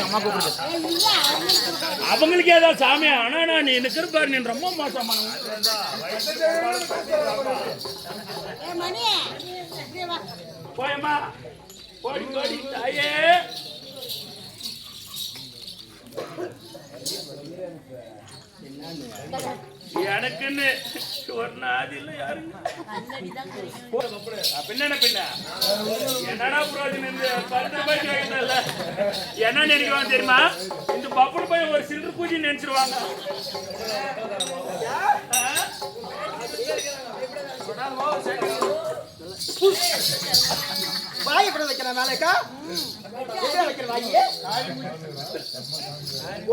அம்மா கூப்பிடுது அவங்களுக்கு ஏதாவது சாமியா ஆனா நீ நிக்கிற பாரு நீ ரொம்ப மோசமான போயம்மா போடி போடி தாயே எனக்குன்னு ஒரு நாதி இல்ல யாருங்க பின்ன பின்ன என்னடா புரோஜனம் என்ன நினைக்குவாங்க தெரியுமா இந்த பப்புனு போய் ஒரு சில்லு பூஜை நினைச்சிருவாங்க வாய் எப்படி வைக்கிற நாளைக்கா வைக்கிற வாயி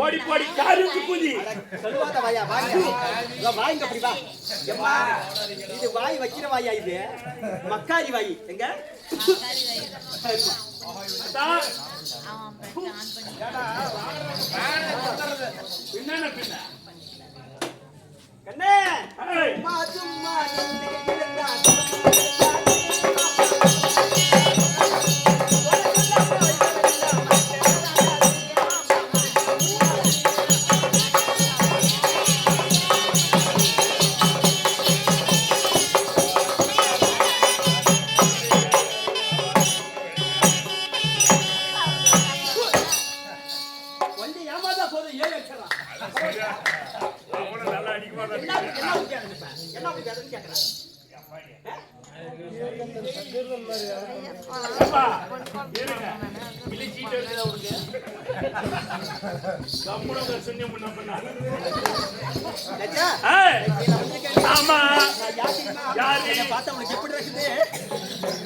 ஓடி போடி காருக்கு பூஜை சொல்லுவாத வாயா வாங்க அப்படி வா எம்மா இது வாய் வைக்கிற வாயா இது மக்காரி வாய் எங்க பின்ன பின்ன கண்ணே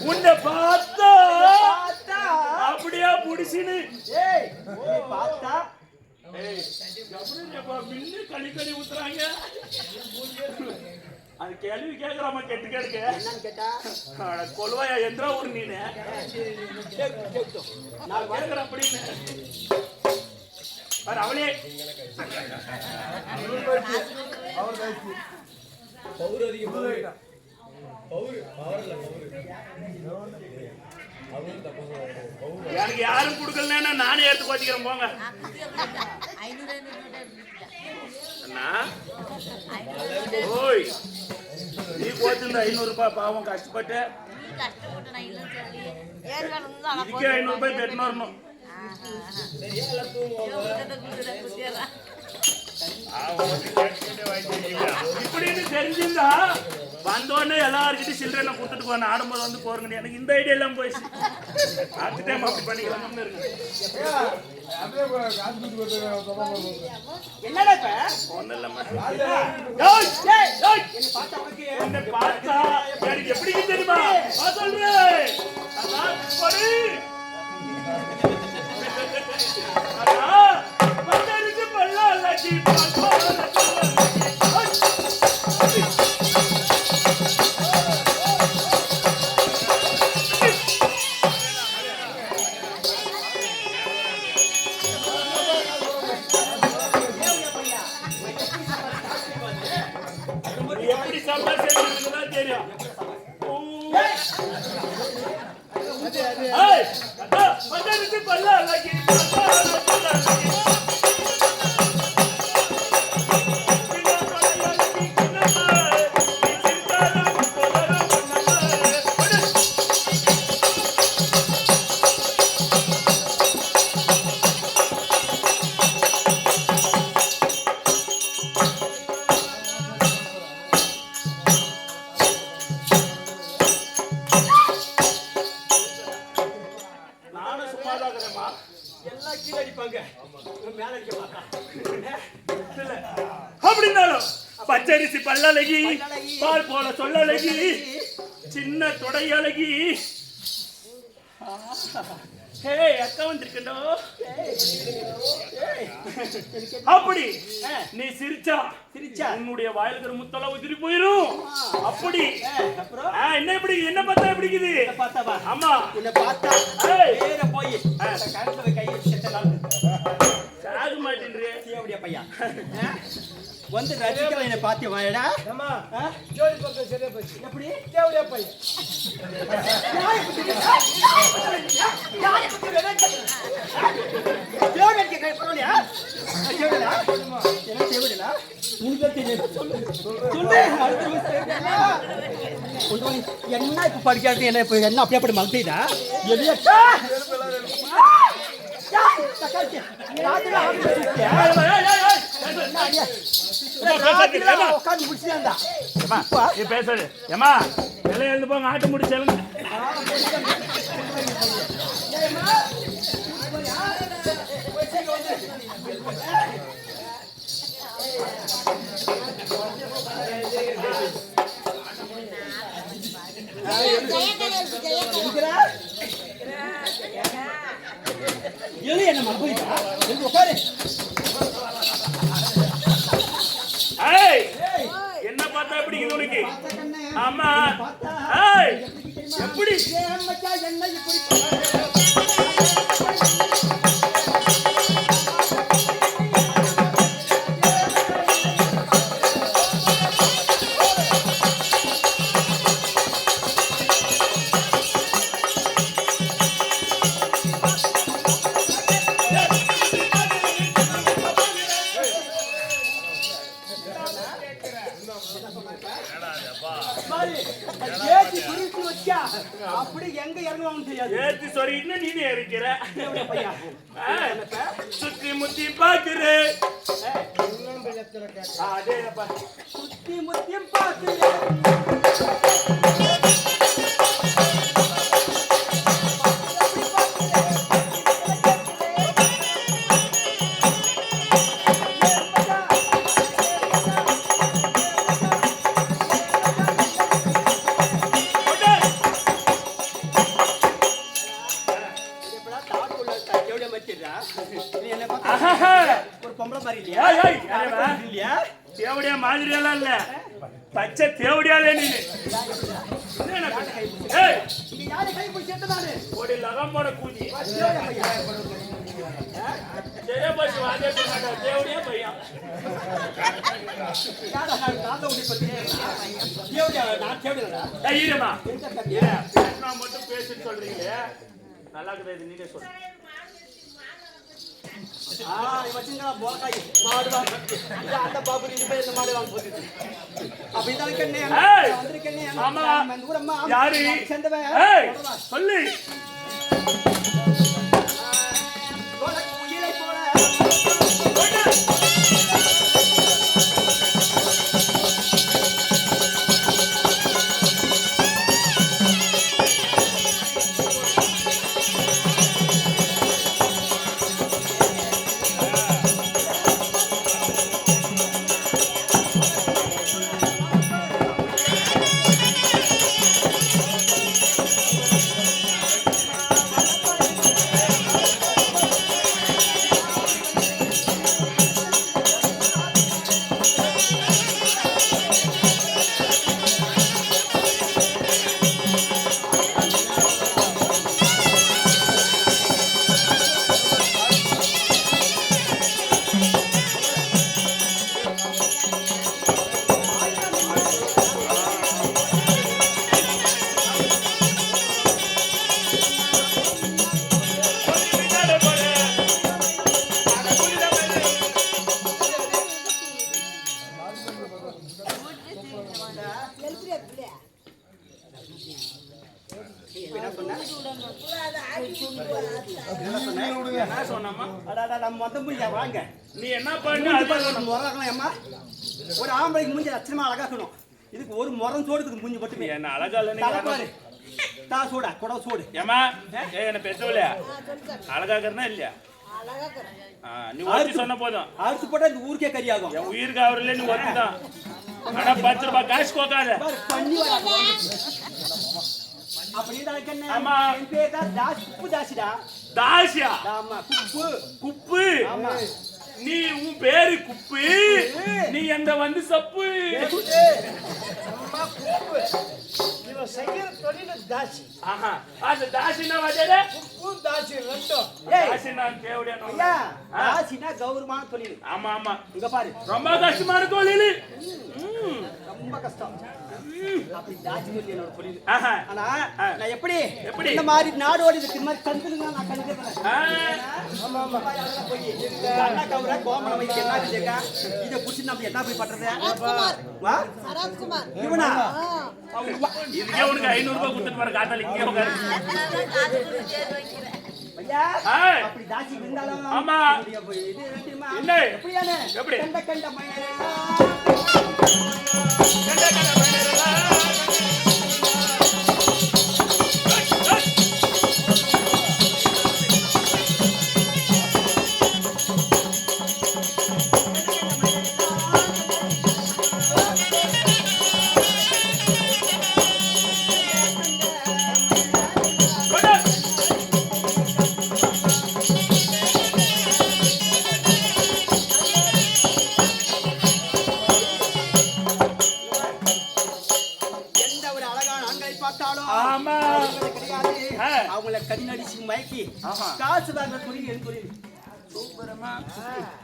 உன்னை பார்த்தா அப்படியா புடிச்சுன்னு பார்த்தா மின்னு களி களி ஊத்துறாங்க அது கேள்வி கேட்கறாம கெட்டு கேட்க கொல்வாயா எந்திரா ஒரு நீனு நான் கேட்கறேன் அப்படின்னு அவளே எனக்கு யாரும் கொடுக்கலன்னா நானே எடுத்து வச்சுக்கிறேன் போங்க ஓய் நீ போச்சுருந்தா 500 ரூபாய் பாவம் கஷ்டப்பட்டு இதுக்கே 500 ரூபாய் கட்டணும் வரணும் இப்படின்னு தெரிஞ்சிருந்தா வந்தோடனே எல்லாருக்கிட்டையும் சில்லறை கொடுத்துட்டு போன ஆடும்போது வந்து போறேங்க எனக்கு இந்த ஐடியா எல்லாம் போயிடுச்சு அடுத்த டைம் அப்படி பண்ணிக்கலாம் என்னடா இப்ப ஒன்னும் இல்லம்மா பார்த்தா எனக்கு எப்படி தெரியுமா சொல்றேன் எப்படி சம்பாதிச்சு தெரியும் அப்படின்னாலும் பச்சரிசி பல்லழகி பால் போல சொல்லழகி சின்ன தொடை அழகி அக்கா வந்திருக்கோ அப்படி நீ சிரிச்சா உன்னுடைய வாயில இருக்கிற முத்தெல்லாம் உதிரி போயிரும் அப்படி என்ன எப்படி என்ன பார்த்தா எப்படிக்குது பார்த்தாவா ஆமா உன்னை பார்த்தா போய் கழுத்துல கை வச்சு சாக மாட்டேன்றே தேவடியா பையா வந்து ரசிக்கலாம் என்ன பாத்தியா வாயடா அம்மா ஜோடி பக்கம் சரியா போச்சு எப்படி தேவடியா பையன் என்ன இப்ப படிக்காது என்ன இப்ப என்ன அப்படியே அப்படி மகிழ்ச்சிடா உட்காந்து முடிச்சுதான்டா பேசுறது ஏமா எல்லாம் எழுந்து போங்க ஆட்டு முடிச்சாலுங்க என்ன மகிழ்ச்சிடா உட்காரு என்ன பார்த்தா எப்படி உனக்கு ஆமா எப்படி அப்படி எங்க இறங்குவாங்க தெரியாது ஏத்தி சொல்லிட்டு நீ இருக்கிற சுத்தி முத்தி பாக்குறேன் அதேப்பா சுத்தி முத்தியும் பாக்குறேன் ஒரு பொம்பளை மாதிரி இல்லையா தேவடியா மாதிரியெல்லாம் இல்ல பச்சை தேவடியாலே நீ ஒரு லகம் போட கூதி சரியா போச்சு வாதே தேவடியா பையன் ஈரமா நான் மட்டும் பேசுன்னு சொல்றீங்களே நல்லா இருக்குது நீங்க சொல்லுங்க அந்த பாபு இந்த மாடு வாங்க போகுது யாரு சொல்லு வாங்க நீ என்ன பண்ண ஒரு ஆம்பளைக்கு மூஞ்சி லட்சணமா அழகாக்கணும் இதுக்கு ஒரு முறம் சோடுக்கு மூஞ்சி மட்டுமே என்ன அழகா இல்ல தா சோடா குட சோடு ஏமா என்ன பேசவில்லையா அழகாக்கிறனா இல்லையா நீ ஓடி சொன்ன போதும் அறுத்து போட்டா இந்த ஊருக்கே கரியாகும் என் உயிருக்கு அவர்ல நீ ஒருத்தான் ஆனா 10 ரூபாய் காசு கோக்காத ஆமா என் பேர் தான் தாஸ் குப்பு தாசிடா தாசியா ஆமா குப்பு குப்பு ஆமா நீ உன் பேரு குப்பு நீ எந்த வந்து சப்பு அம்மா குப்பு இவன் செய்யற தொழில தாசி ஆஹா அந்த தாசினா வாஜேடே உப்பு தாசி ரெண்டும் ஏய் தாசினா கேவடியா ஐயா ராசினா கௌரவமான தொழில். ஆமா ஆமா இங்க பாரு ரொம்ப கஷ்டமான தொழில் ரொம்ப கஷ்டம். அப்படி தாசி தொழில் என்னோட தொழில். ஆஹா ஆனா நான் எப்படி எப்படி? இந்த மாதிரி நாடோடி இந்த மாதிரி கண்டுங்க நான் கண்டுக்கிறேன். ஆமா ஆமா போய் அண்ணா கவுர கோமணம் வைக்க என்ன கேக்க இத புடிச்சு நம்ம என்ன போய் பண்றது? வா சரத்குமார் இவனா இதுக்கே உனக்கு 500 ரூபாய் கொடுத்துட்டு வர காத்தால இங்கே உட்காரு ஐயா ஏய். அப்படி தாசி இருந்தாலும் ஆமா. இது தெரியுமா? என்ன? எப்படியானே எப்படி? கண்ட கண்ட மயிலே எந்த ஒரு அழகான ஆண்களை பார்த்தாலும் ஆமா. அவங்களுக்கு கிடையாது. ஆ. அவங்கள கண்ணடிச்சு மயக்கி ஆமா. காசு வாங்குற தொழில் என் தொழில். சூப்பரமா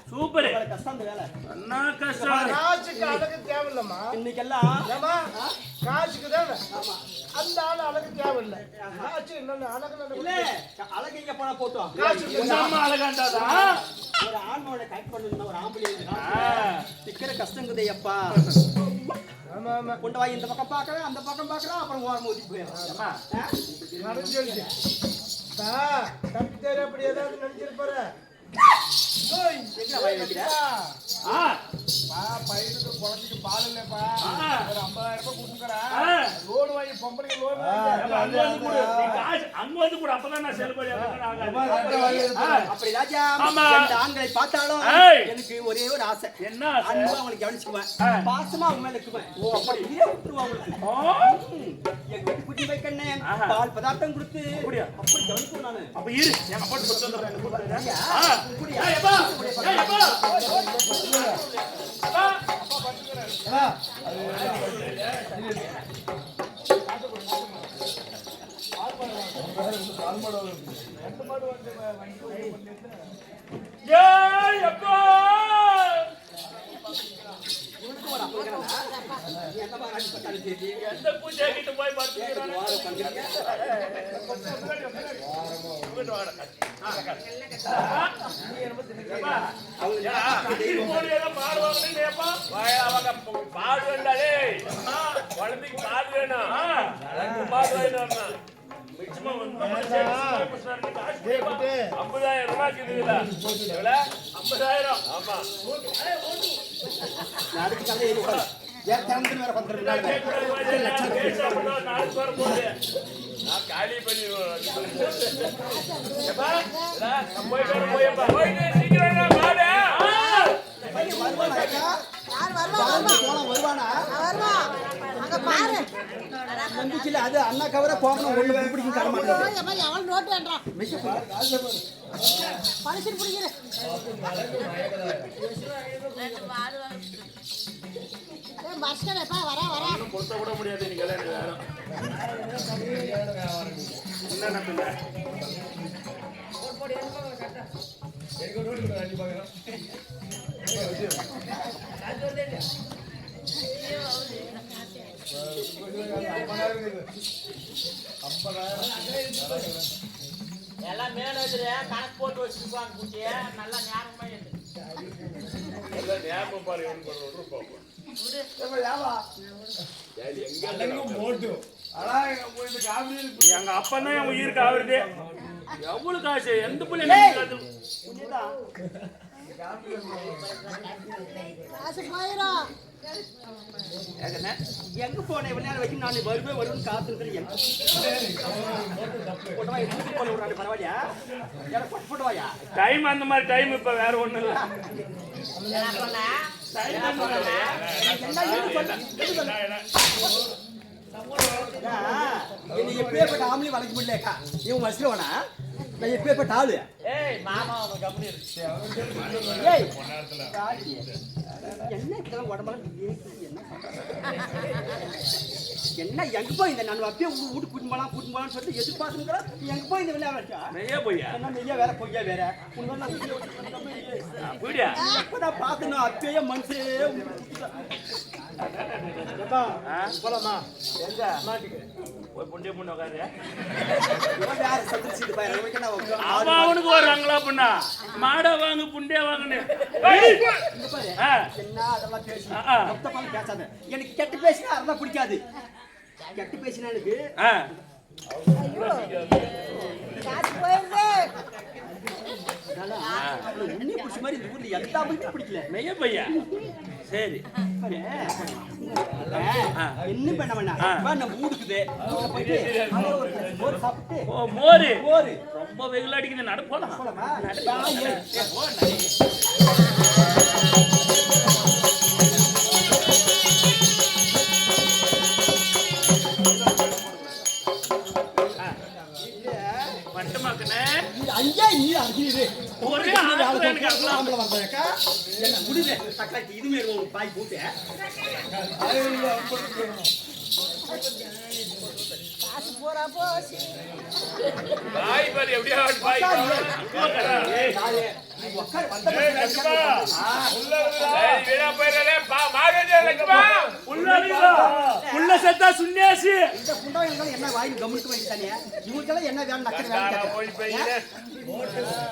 சூப்பர் இவ்வளவு கஷ்டம் அந்த வேலை. அண்ணா கஷ்டம் காசுக்கு அழகு தேவையில்லம்மா இன்னைக்கெல்லாம் ஏமா காசுக்கு தானே அந்த ஆளு அழகு தேவையில்லை காசு இன்னொன்னு அழகு இல்ல அழகு எங்க போனா போட்டோம். காசு இந்த அம்மா அழகாண்டாதா ஒரு ஆண்மோட கைட் பண்ணணும் ஒரு ஆம்பளை ஆ. சிக்கிற கஷ்டங்குதே அப்பா. ஆமா ஆமா கொண்டு வாய் இந்த பக்கம் பாக்குறேன் அந்த பக்கம் பாக்குறேன் அப்புறம் ஓரம் ஊதி போயிடும். அம்மா நடந்துருச்சு தப்பி தேடி அப்படி ஏதாவது நினைச்சிருப்பாரு எங்க வாய் வைக்கிற? ஆ பையனுக்கு குழந்தைக்கு பால் இல்லப்பா ஆ. ஒரு 50,000 ரூபாய் கொடுக்குறேன் ஆ. லோன் வாங்கி பொம்பளைக்கு லோன் ஏப்பா, அங்க வந்து கொடு. நீ காசு அங்க வந்து கொடு. அப்பதான் நான் செல்லுபடி ஆகாது. ஆ. அப்படி ராஜா ஆமா. எந்த ஆண்களை பார்த்தாலும் ஏய். எனக்கு ஒரே ஒரு ஆசை. என்ன ஆசை? அன்பா அவங்களை கவனிச்சுக்குவேன். ஆ. பாசமா அவங்க மேல இருக்குவேன். அப்படியே விட்டுருவான் அவங்களை. ஆ? எங்க வீட்டு குட்டி வைக்கண்ணே ஆஹா. பால் பதார்த்தம் கொடுத்து அப்படியா? அப்படி கவனிச்சுவேன் நானு. அப்ப இரு என் அப்பாட்டு கொடுத்து வந்துடுறேன். எனக்கு கொடுத்துடுறேன். ஐயா, ஆ. இப்படியா? ஏய், எப்பா. ஏய், எப்பா. எப்பா. ஏய், எப்பா. இவனுக்கு ஒரு அப்பா இருக்கிறானா? நீ எந்த மாதிரி ஆண்டி பார்த்தாலும் சரி. எந்த பூஜை கிட்ட போய் பார்த்துக்கிறானே. வாரம் பண்றீங்க. எப்பா. ஏடா, அடிச்சு போடு, ஏதோ பாடுவாங்கன்னு கேப்பா. அவங்க பாடுவேன்டாலே. குழந்தைக்கு பாடு வேணும். எனக்கு பாடு வேணும்னா. மிச்சமா வந்து நம்ம சேர்த்து காசு கேப்பா. 50,000 ரூபாய்க்கு இருக்குதுல்ல. எவ்வளவு? 50,000. ஆமா. நான் அடுத்த காலையில ஏறி உட்காரு. ஏன் திறந்து வேற பண்றேன் பேச அப்படிதான் நாளைக்கு வரும்போது நான் காலி பண்ணிடுவேன். எப்பா, எடா, நம்ம போயிட்டு வரோம், போயப்பா. போயிட்டு சீக்கிரம் வாடா. வருவானா அக்கா? யார் வருவா வாழ்ந்து போலாம் வருவானா? வருவா அங்க பாரு நம்பிக்கையில அது அண்ணா கவர போகணும் ஒண்ணு பிடிக்கும் தர மாட்டேங்குது. ஏமா எவன் நோட்டு வேண்டாம் மிஷ பாரு காசு பாரு. மனுஷன் பிடிக்கிற வருஷம் எப்பா வரா வரா பொறுத்த கூட முடியாது நீங்க எனக்கு வேணும். என்ன பிள்ளை? எல்லாம் மேனேஜர் கணக்கு போட்டு வச்சிருப்பாங்க குட்டிய நல்லா ஞாபகமா இருக்கு. எல்லாம் ஞாபகம் பாரு, எவன் பாரு, ஒன்று பார்ப்போம். எங்க அப்பன் தான் என் உயிருக்கு ஆகுறது. எவ்வளவு காசு? எந்த பிள்ளை புரியுதா? காசு போயிடும் எங்க போன இவ்வளவு நேரம் வரைக்கும் நான் வருவேன்னு காத்துருக்கேன். எங்க போட்டவா எடுத்து போன விடுறாரு பரவாயில்லையா? எனக்கு போட்டவாயா? டைம் அந்த மாதிரி டைம் இப்ப வேற ஒண்ணு இல்ல. என்ன பண்ண? டைம் அந்த மாதிரி. என்ன இருக்கு சொல்லு. என்னை எப்பேற்பட்ட ஆம்பளை வளர்க்க முடியலக்கா இவன் வசிலவனா நான் எப்பேற்பட்ட ஆளு ஏய் மாமா அவன் கம்பெனி இருக்கு ஏய் என்ன இதெல்லாம் உடம்பெல்லாம் என்ன எங்க போய் இந்த நான் அப்படியே வீட்டு கூட்டு போலாம்னு சொல்லிட்டு எதிர்பார்த்துக்கிறேன் எங்க போய் இந்த விளையாட வச்சா மெய்யா பொய்யா என்ன மெய்யா வேற பொய்யா வேற அப்படியா நான் பார்த்தேன்னா அப்பயே மனசே போலாமா எங்க மாட்டுக்கு ஒரு புண்டே புண்ணு உட்காரு வேற சந்திரிச்சு பாரு அவன் அவனுக்கு வர்றாங்களா பண்ணா மாடா வாங்க புண்டே வாங்கன்னு என்ன அதெல்லாம் பேசி மொத்த பண்ணி பேசாத எனக்கு கெட்டு பேசினா அதெல்லாம் பிடிக்காது கெட்டு பேசினா எனக்கு காசு போயிருது உன்னி பிடிச்ச மாதிரி இந்த ஊர்ல எல்லாமே பிடிக்கல மெய்யா பையா சரி என்ன பண்ண வேணாம் நம்ம ஊருக்குது போயிட்டு ஒரு சாப்பிட்டு ஓ மோரு போரு ரொம்ப வெகுல அடிக்குது நட போலாம் போலாமா மட்டுமாக்குனே அங்கே நீ அடிக்குது ஒரே ஆளு எனக்கு அகலாம் ஆம்பளை வந்தாக்கா என்ன முடிவே தக்காளி இதுமே ஒரு பாய் போட்டு காசு போறா போச்சு பாய் பாரு எப்படியா பாய் உட்கார் வந்த உள்ள செத்தா சுன்னியாசி இந்த புண்டாங்க என்ன வாயில் கவனிக்க வேண்டியதானே இவங்களுக்கெல்லாம் என்ன வேணும் நக்கல் வேணும்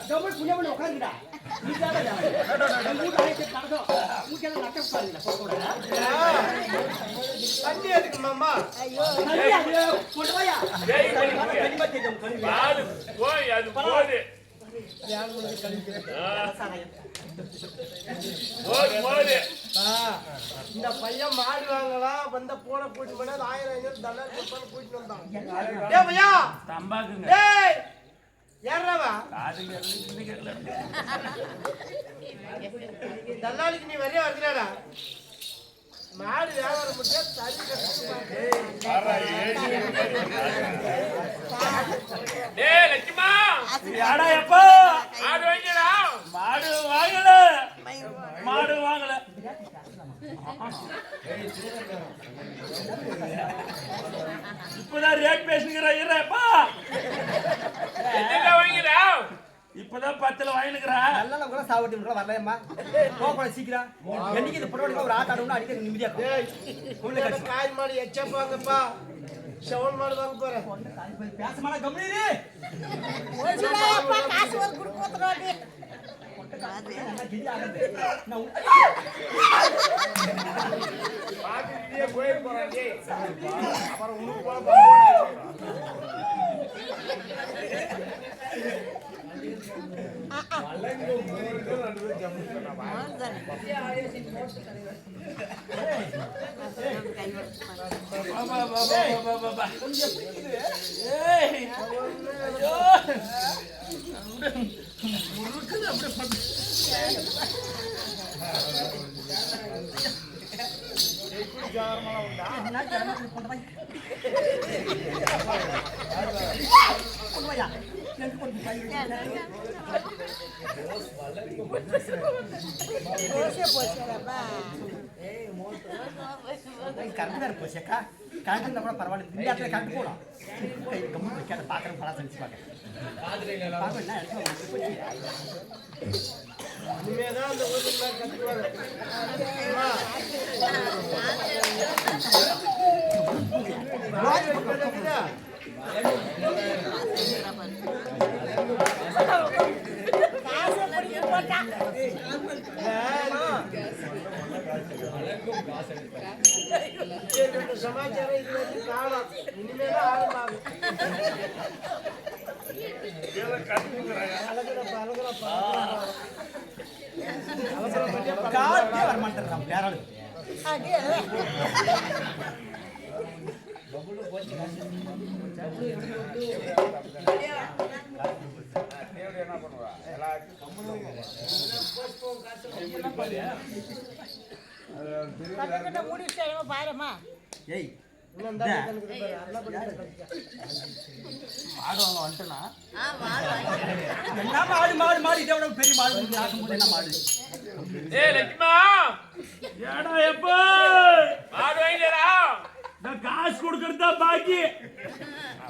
கவர்மெண்ட் புண்ணியம் பண்ணி உட்காந்துடா தண்ணி எதுக்கு மாமா ஐயோ போய் அது போகுது போகுது இந்த பையன் மாடு வாங்கலாம் வந்த போன கூட்டி போனா 1500 தள்ளாரி கூட்டிட்டு வந்தான் டேய் பையா தம்பாக்குங்க டேய் யாரவா தள்ளாளிக்கு நீ வரைய வருகிறாடா மாடு வியாபாரம் முடிச்சா தண்ணி டேய் லட்சுமா யாடா எப்பா மாடு வாங்கிடா மாடு வாங்கல இப்பதான் ரேட் பேசுகிறப்பா வாங்கிடா இப்பதான் 10ல வாங்கினுக்குறா நல்லா கூட சாவட்டி கூட வரலையம்மா போக சீக்கிரம் என்னைக்கு இது புடவை ஒரு ஆட்ட ஆடணும் அடிக்க நிம்மதியா இருக்கும் காய் மாடு எச்சப் வாங்கப்பா செவல் மாடு வாங்க போறேன் பேசமான கம்பெனி போச்சுடாப்பா காசு ஒரு குடு போத்துறோடி பாத்துக்கிட்டே கோயில் போறாங்க அப்புறம் உனக்கு போல போச்சுடாப்பா கரெக்டாக போச்சேக்கா கரெக்டாக இருந்தால் கூட பரவாயில்ல இந்த இடத்துல கரெக்ட் போகலாம் கம்மி கேட்ட பார்க்குறேன் படம் செஞ்சு பார்க்க என்ன இனிமேதான் அந்த ஊருக்கு கத்துக்குவாங்க காசு பிடிக்க போட்டா சமாச்சாரம் இது வந்து காலம் இனிமேதான் ஆரம்பம் காட்டே வரமாட்டேன் பேராளு அடே கட்ட மூடி பாருமா ஏய் இன்னும் தான் கணக்கு பாரு அதெல்லாம் பண்ணி மாடுவாங்க வந்துட்டனா ஆ மாடு வாங்கி என்ன மாடு இதை விட பெரிய மாடு நாக்கும்போது என்ன மாடு ஏய் லட்சுமா ஏடா எப்போ மாடு வாங்கிடா நான் காசு கொடுக்கறதா பாக்கி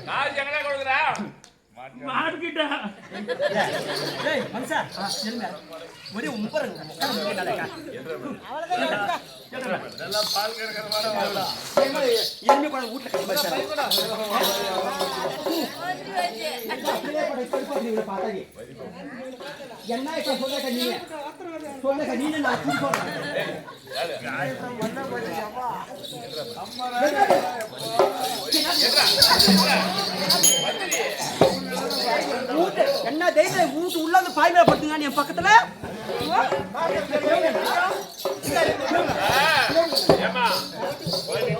காசு எங்கடா கொடுக்குறா மார்க்கிட்ட ஏய் மனுஷா இருங்க ஒரே உம்பறங்க அவ்வளவுதான் எல்லாம் பால் கறக்கிற மாதிரி வரலாம் எருமை பழம் வீட்ல கட்டி வச்சாங்க என்ன இப்ப சொல்லுங்க நீங்க நான் சொல்றேன் என்ன தைரியம் வீட்டு உள்ள வந்து பாய் மேல படுத்துங்க என் பக்கத்துல ஏமா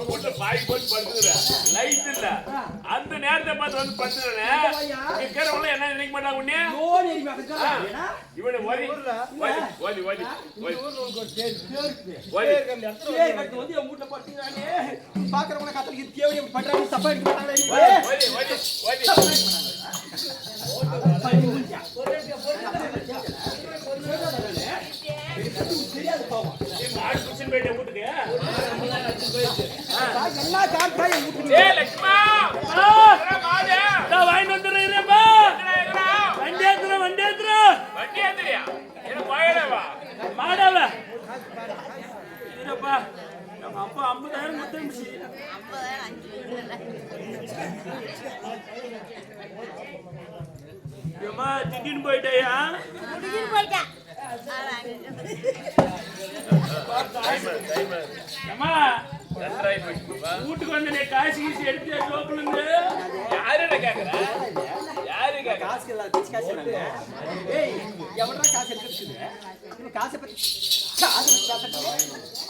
வீட்டுல பாய் போட்டு படுத்துக்கிற லைட் இல்ல அந்த நேரத்தை பார்த்து வந்து படுத்துறேன் இருக்கிறவங்க என்ன நினைக்க மாட்டாங்க உடனே லோன் ஏறி பக்கத்துல இவனை ஓதி ஓதி ஓதி ஓதி வந்து என் வீட்டுல படுத்துக்கிறானே பாக்குறவங்க கத்தல தேவையை பண்றாங்க தப்பா எடுக்க மாட்டாங்களே ஓதி ஓதி ஓதி தெரியாது பாவம் மாடு குடிச்சு போயிட்டு வீட்டுக்கு எல்லா காட்டாய் வீட்டுக்கு ஏய் லட்சுமா மாடு நான் வாங்கிட்டு வந்துடுறேன்ப்பா எங்கடா வண்டி ஏத்துற வண்டி ஏத்துறியா என்ன போயடவா மாடாவ இல்லப்பா நம்ம அப்பா 50,000 முத்தமிச்சு 50,000 ஏமா திடீர்னு போயிட்டேயா முடிஞ்சிட்டு போயிட்டேன் அம்மா வீட்டுக்கு வந்து காசு கீசி எடுத்து ஜோப்புல இருந்து யாருடா கேக்குறா யாரு கேக்குறா காசு இல்ல காசு இல்ல ஏய் எவடா காசு எடுக்குது நீ காசு பத்தி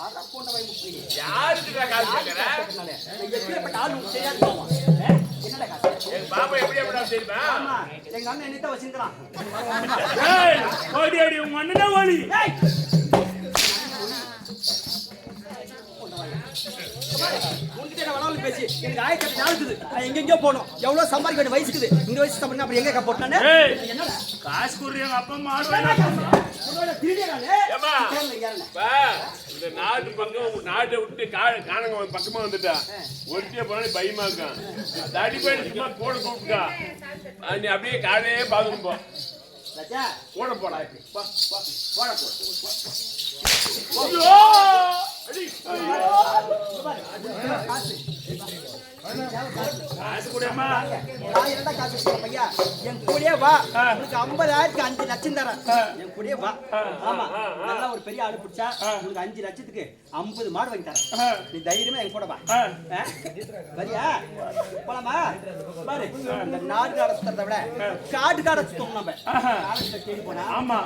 ஆனா போன வை முக்கிய யாருக்குடா காசு கேக்குறா எப்படிப்பட்ட ஆளு தெரியாது பாவம் என்னடா காசு எங்க பாப்பா எப்படி தெரியுமா ஆமா எங்க அண்ணன் என்னத்த வச்சிருக்கான் ஏய் ஓடி ஓடி உங்க அண்ணனே ஓடி ஏய் உன்கிட்ட நான் வளவல பேசி எனக்கு ஆயிரத்தி நாளுக்குது நான் எங்கெங்கயோ போகணும் எவ்வளவு சம்பாதிக்க வேண்டிய வயசுக்குது இந்த வயசு சம்பளம் அப்புறம் எங்க போட்டானே ஏய் என்னடா காசு குடுறீங்க அப்பா அப்பா மாடுவாங்க உன்னோட திருடியானே ஏம்மா? பா, இந்த நாட்டு பக்கம் நாட்டை விட்டு காணங்க பக்கமா வந்துட்டா ஒட்டிய போனா பயமா இருக்கான் தடி போயிட்டு சும்மா கூட கூப்பிட்டா நீ அப்படியே காலையே பாத்துட்டு போ ராஜா கூட போடா பா, பா. போட போ ஐயோ! அடி. காசு குடுமா நான் என்னடா காசு வச்சிருக்கேன் பையா என் கூடயே வா உனக்கு 50,000க்கு 5 லட்சம் தரேன் என் கூடயே வா ஆமா நல்லா ஒரு பெரிய ஆளு பிடிச்சா உனக்கு 5 லட்சத்துக்கு 50 மாடு வாங்கி தரேன் நீ தைரியமா என் கூட வா வரியா போலாமா பாரு இந்த நாடு நடத்துறத விட காடு நடத்துறோம் நம்ம காலத்துல தேடி போனா ஆமா.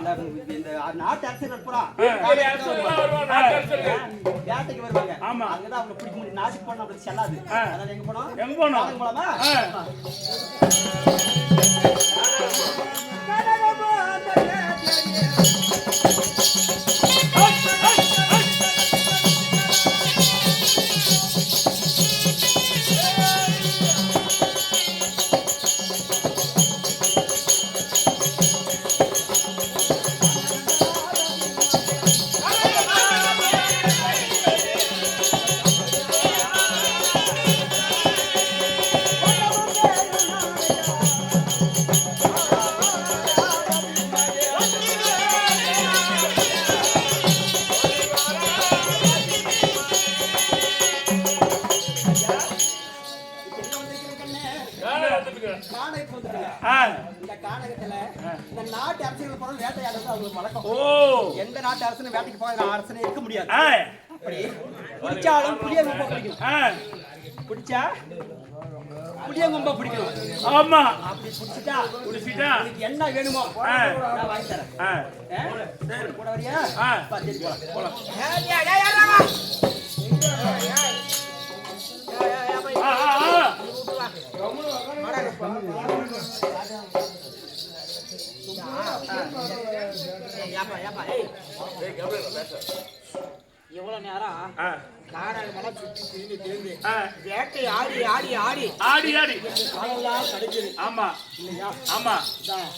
இந்த நாட்டு அரசியல் போனா வேற அரசெல்லாம் வருவான், நாட்டு அரசெல்லாம். வேட்டைக்கு வருவாங்க ஆமா. அங்கதான் அவங்களை பிடிக்க முடியும் நாட்டுக்கு போனா அப்படி செல்லாது அதனால எங்க போனோம் எங்க போனோம்? நாளைக்கு போலாமா நானே வந்துட்டுங்க. காணகத்துக்கு வந்துட்டுங்க. இந்த காணகத்துல இந்த நாட்டு அரசியல் போன வேட்டையாடுறது அவங்களுக்கு வழக்கம். ஓ எந்த நாட்டு அரசனும் வேட்டைக்கு போகிற அரசனே இருக்க முடியாது. ஏய் அப்படி பிடிச்சாலும் புளியங்கொம்ப பிடிக்கணும். பிடிச்சா புளியங்கொம்ப பிடிக்கணும். ஆமா அப்படி பிடிச்சிட்டா குடிச்சிட்டா உனக்கு என்ன வேணுமோ நான் வாங்கி தரேன். சரி, கூட வரியா? வா, சரி, போலாம். எவ்வளவு நேரம் ஆ, காடாடு மலை சுத்தி திரிந்து திரிந்து ஆ. வேட்டை ஆடி ஆடி ஆடி ஆடி ஆடி காலெல்லாம் கடிக்குது ஆமா இல்லையா ஆமா. இதான்.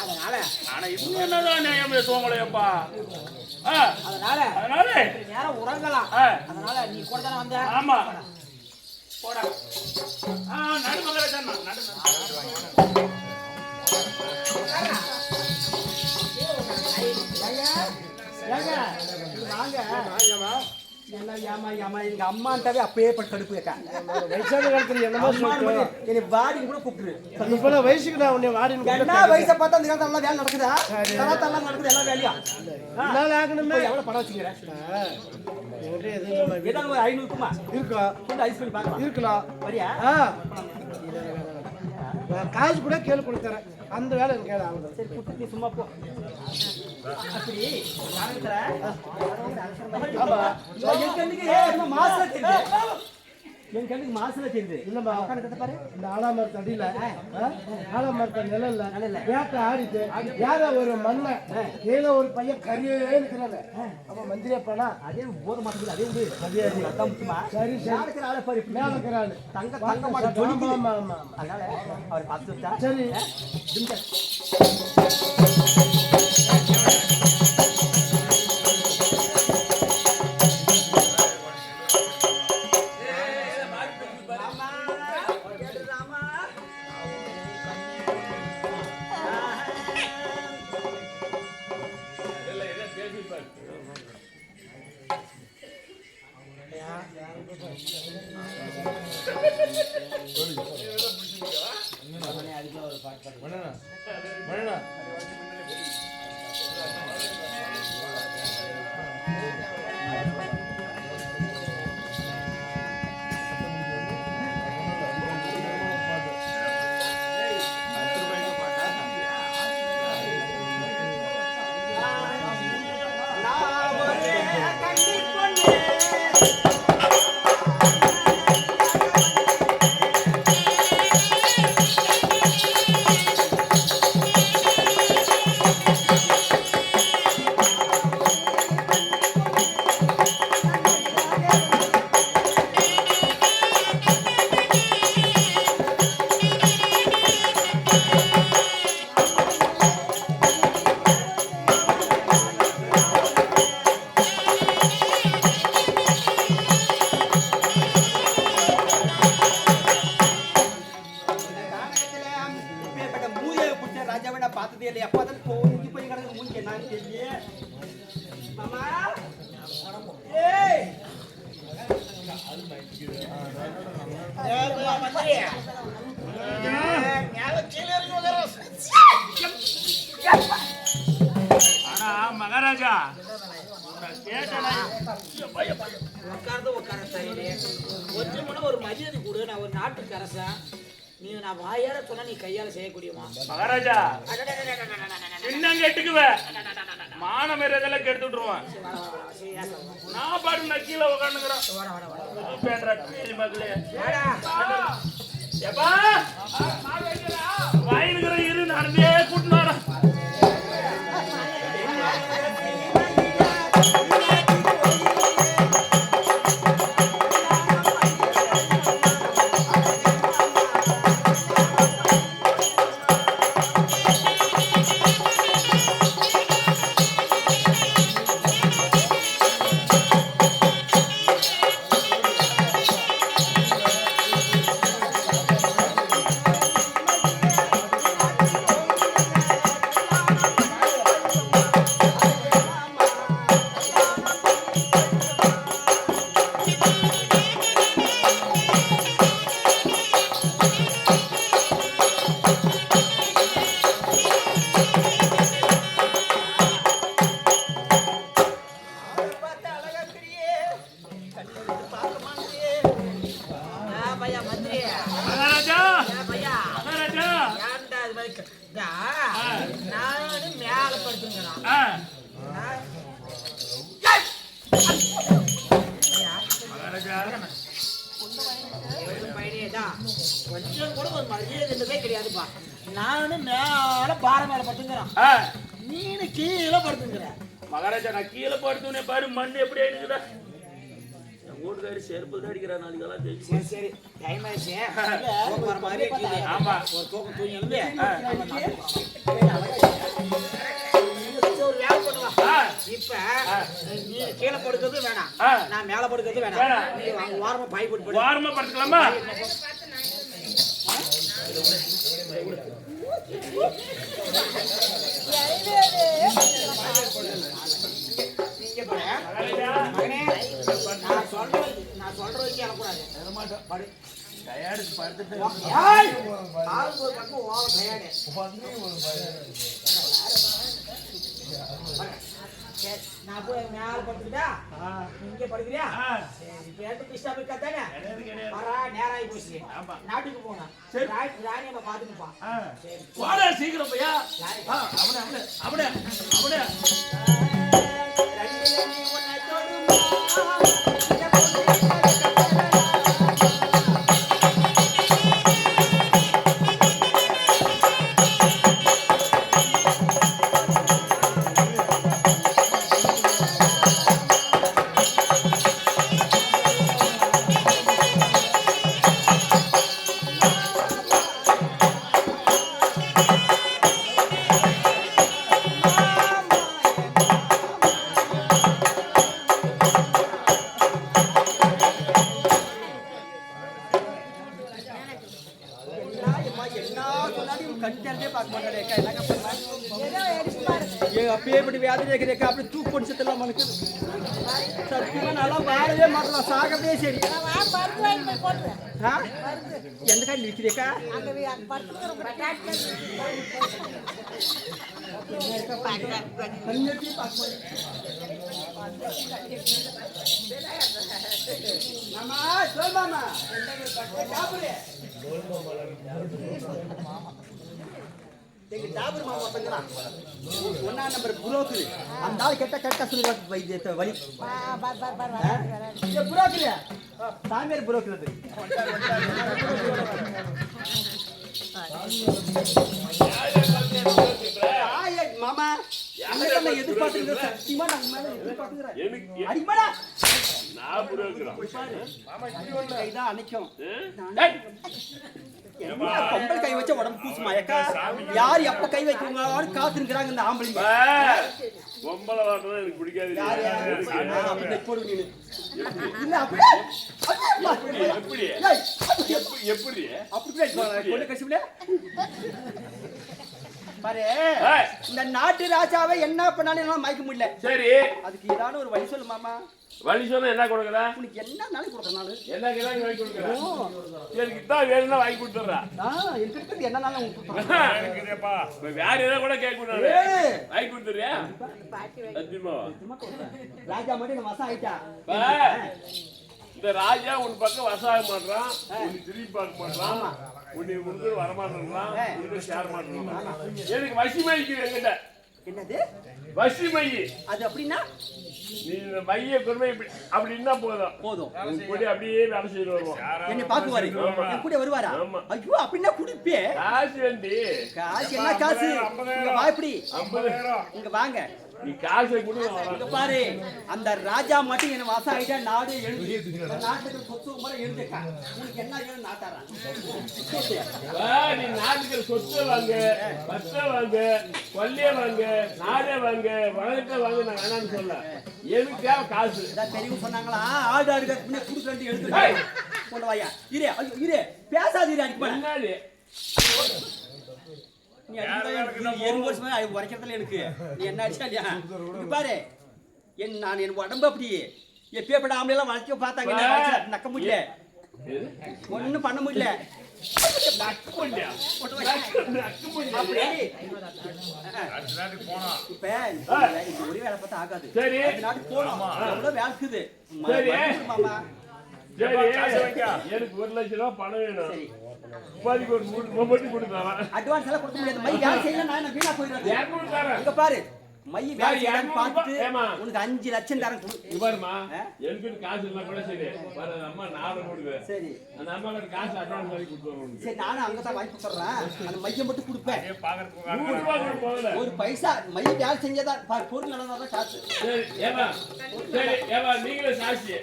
அதனால ஆனா இவங்க என்னதான் நியாயம் பேசுவாங்களேப்பா. அதனால அதனால கொஞ்ச நேரம் உறங்கலாம். ஆ. அதனால நீ கூட தானே வந்த. ஆமா போடா. நடு மகாராஜா நடு. ஏங்க இங்க வாங்க. என்ன ஏமா ஏமா எங்க அம்மான்ட்டாவே அப்பயே பட்டு கடுப்பு கேட்க. வயசான காலத்துல என்னமோ சொல்லிட்டு என்னை வாடின்னு கூட கூப்பிட்டுரு. இப்ப வயசுக்கு நான் உன்னை வாடின்னு என்ன வயசை பார்த்தா அந்த காலத்துல எல்லாம் வேலை நடக்குதா? தரத்தெல்லாம் நடக்குது எல்லா வேலையும். என்ன ஆகணுமே எவ்வளவு பணம் வச்சுக்கிற? என்கிட்ட எதுவும் இல்லம்மா. ஏதாவது ஒரு 500 இருக்குமா? இருக்கா கொஞ்சம் ஐஸ் பண்ணி பார்க்கலாம். இருக்கலாம். வரியா? நான் காசு கூட கேள்வி கொடுத்துறேன். அந்த வேலை எனக்கு கேள்வி ஆகுது. சரி குடுத்து நீ சும்மா போ. அப்படி நானே ஆமா என் கண்ணுக்கு என்ன மாசம் தெரியுது. என் கண்ணுக்கு மாசம் தெரியுது. இல்லம்மா கணக்கு பாரு. இந்த ஆலாமரத்து அடியில ஆலாமரத்து நிழல்ல வேட்டை ஆடிட்டு யாரோ ஒரு மண்ணை ஏதோ ஒரு பையன் கரியே இருக்கிறாங்க. அவன் மந்திரியா போனா அதே போத மாட்டேங்குது. அதே விடு. அதே அதான் முக்கியமா. சரி சரி யாருக்கு ஆளை பாரு. மேல இருக்கிறாள் தங்க மாட்டேன் ஜொலிக்குது. ஆமா ஆமா அதனால அவர் பார்த்து வச்சா சரி பார்த்ததே இல்லையா? அப்ப தான் போய் போய் கிடக்கு மூஞ்சி என்னன்னு தெரியல. மாமா ஏய் ஆனா மகாராஜா உட்கார்ந்து உட்கார சைடு ஒற்றுமனை ஒரு மரியாதை கொடு. நான் ஒரு நாட்டுக்கு அரசன். நீ நான் வாயார சொன்னா நீ கையால செய்யக்கூடியமா? மகாராஜா என்ன கேட்டுக்குவ மானம் இதெல்லாம் கெடுத்து விட்டுருவான். நான் பாட்டு நான் கீழே உட்காந்துக்கிறேன் மக்களே. எப்பா வாயினுக்கிற இரு நடந்தே கூட்டினு வரேன். நானும் மேல படுத்துங்கிறான். கொஞ்சம் கூட ஒரு மரியாதை கிடையாதுப்பா. நானும் மேல பாறை மேல படுத்துங்கிறான். நீனு கீழே படுத்துங்கிற. மகாராஜா நான் கீழே படுத்தோன்னே பாரு மண் எப்படி ஆயிடுச்சுடா என் வீட்டுக்காரி செருப்பு தான் அடிக்கிறா நாளைக்கெல்லாம் தெரியும் சரி சரி டைம் ஆயிடுச்சு தூக்கம் வர மாதிரி இருக்குது. ஆமா ஒரு தூக்கம் தூங்கி எழுந்து ஒரு வேலை பண்ணுவா. இப்ப நீ கீழே படுக்கிறது வேணாம், நான் மேல படுக்கிறது வேணாம். நீ அங்க ஓரமா பாய் போட்டு படு. வாரமா படுத்துக்கலாமா நீங்க படு. மகனே, நான் சொல்ற வரைக்கும் அனுப்பக்கூடாது. படு. ஏய், ஆளுக்கு ஒரு பக்கம் ஓவர் டயர்டு. சரி, நான் போய் மேல படுத்துக்கிட்டா இங்க படுக்கிறியா? சரி, இப்ப எந்த டிஸ்டர்ப் இருக்காதானே? வரா நேரம் ஆகி போச்சு. நாட்டுக்கு போனா ராணி நம்ம பாத்துக்குப்பான். சரி, வாடா சீக்கிரம் பையா அவனே அவனே அவனே அவனே அப்பேற்பட்ட வியாதி இருக்கிறேக்கா அப்படி தூக்கு போட்டு செத்துலாம் மனுக்கு சத்தியமா நல்லா வாழவே மாட்டலாம் சாகவே சரி பருப்பு வாங்கி போய் போட்டுறேன். எந்த காயில் விற்கிறேக்கா அங்க மாமா சொல் மாமா எங்க டாபர் மாமா பண்றா ஒன்னா நம்பர் புரோக்கர் அந்த ஆள் கெட்ட சொல்லுவாங்க வைத்தியத்தை வலி புரோக்கர் சாமியார் புரோக்கர் அது மாமா எதிர்பார்த்து சத்தியமா நாங்க மேல எதிர்பார்த்துக்கிறேன் அடிமாடா நான் புரோக்கரா கைதான் அன்னைக்கும் பொம்பளை கை வச்ச உடம்பு பூசுமா ஏக்கா யார் எப்ப கை வைக்கிறாங்க காத்துருக்காங்க இந்த ஆம்பளைங்க பொம்பளை வாட்டதான் எனக்கு பிடிக்காது எப்படி பாரு இந்த நாட்டு ராஜாவை என்ன பண்ணாலும் மயக்க முடியல சரி அதுக்கு ஏதாவது ஒரு வழி சொல்லு மாமா வழி சொன்னா என்ன கொடுக்குற உனக்கு என்ன நாளைக்கு கொடுக்குறேன் நானு என்ன கேள்வி வாங்கி கொடுக்குறேன் எனக்கு இதான் வேணும்னா வாங்கி கொடுத்துட்றா எனக்கு என்ன நாளும் வேற ஏதாவது கூட கேட்க வாங்கி கொடுத்துறியா சத்தியமா ராஜா மட்டும் இந்த மாசம் ஆயிட்டா இந்த ராஜா உன் பக்கம் வசாக மாட்டான் உன்னை திரும்பி பார்க்க மாட்டான் உன்னை வந்து வரமாட்டான் உன்னை ஷேர் மாட்டான் எனக்கு வசிமை என்கிட்ட என்னது வசிமை அது அப்படின்னா நீ இந்த மைய பெருமை அப்படின்னா போதும் கூட அப்படியே வேலை செய்து வருவோம் என்ன பாக்குவாரு என் கூட வருவாரா ஐயோ அப்படின்னா குடிப்பே காசு வேண்டி காசு என்ன காசு இங்க வா இப்படி 50,000 இங்க வாங்க நீ காசை கொடு இங்க பாரு அந்த ராஜா மட்டும் என்ன வாசம் ஆயிட்டா நாடு எழுதி நாட்டுக்கு சொத்து முறை எழுதிக்கா உனக்கு என்ன வேணும் நாட்டாரா நீ நாட்டுக்கு சொத்து வாங்க பத்த வாங்க கொல்லைய வாங்க நாடே வாங்க வளர்க்க வாங்க நான் வேணான்னு சொல்ல எதுக்கா காசு பெரியவங்க சொன்னாங்களா ஆடு ஆடுக்கு முன்னே குடுக்கறது எழுது கொண்டு வாயா இரு ஐயோ இரு பேசாதீரு அடிப்பா முன்னாடி நீ எரும்பு உரைக்கிறதுல எனக்கு நீ என்ன அடிச்சா இல்லையா பாரு நான் என் உடம்பு அப்படி எப்பேற்பட்ட ஆம்பளை எல்லாம் வளர்க்க பார்த்தாங்க நக்க முடியல ஒன்னும் பண்ண முடியல ஒரே வேலை பார்த்தா ஆகாது நாட்டுக்கு போனோம் எவ்வளவு வேலை இருக்குது மாமா எனக்கு 1 லட்சம் ரூபாய் பணம் வேணும் பாதிக்கு ஒரு 3 மட்டும் கொடுத்தாரா அட்வான்ஸ் எல்லாம் கொடுக்க முடியாது மை வேலை செய்யல நான் வீணா போயிடுறேன் இங்க பாரு மைய வேலை செய்யலான்னு பார்த்துட்டு ஏமா? உனக்கு 5 லட்சம் தரேன் கொடு. இவருமா எனக்கு காசு இல்ல கூட சரி வர அம்மா நாளை கொடுக்குது சரி அந்த அம்மா கிட்ட காசு அட்வான்ஸ் வாங்கி கொடுத்துருவோம் சரி நானும் அங்கதான் வாங்கி கொடுத்துறேன் அந்த மையம் மட்டும் கொடுப்பேன் போகல ஒரு பைசா மைய வேலை செஞ்சாதான் பொருள் நடந்தாதான் காசு சரி ஏமா சரி ஏமா நீங்களே சாட்சி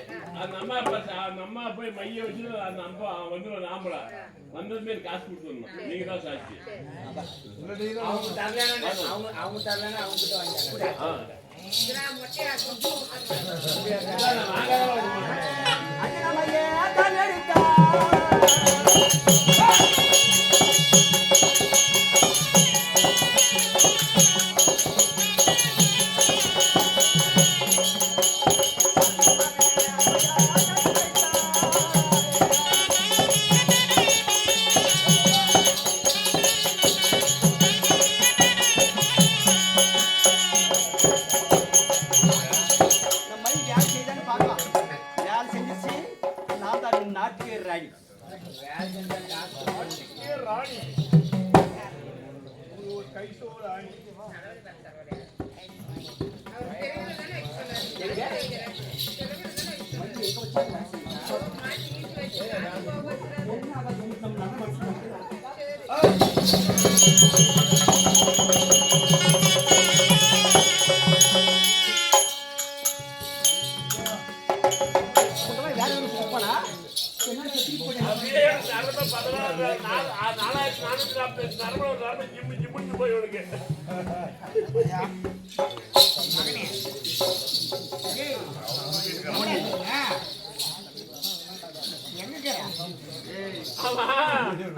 அந்த அம்மா போய் மைய வச்சு அந்த அம்மா வந்து ஆம்பளை வந்ததுமே காசு கொடுத்துடணும் நீங்க தான் சாட்சி அவங்க தரலன்னா அவங்க தரலன்னா அவங்க கிட்ட வாங்கிட்டாங்க. அண்ணாமையே தன்னெடுத்தா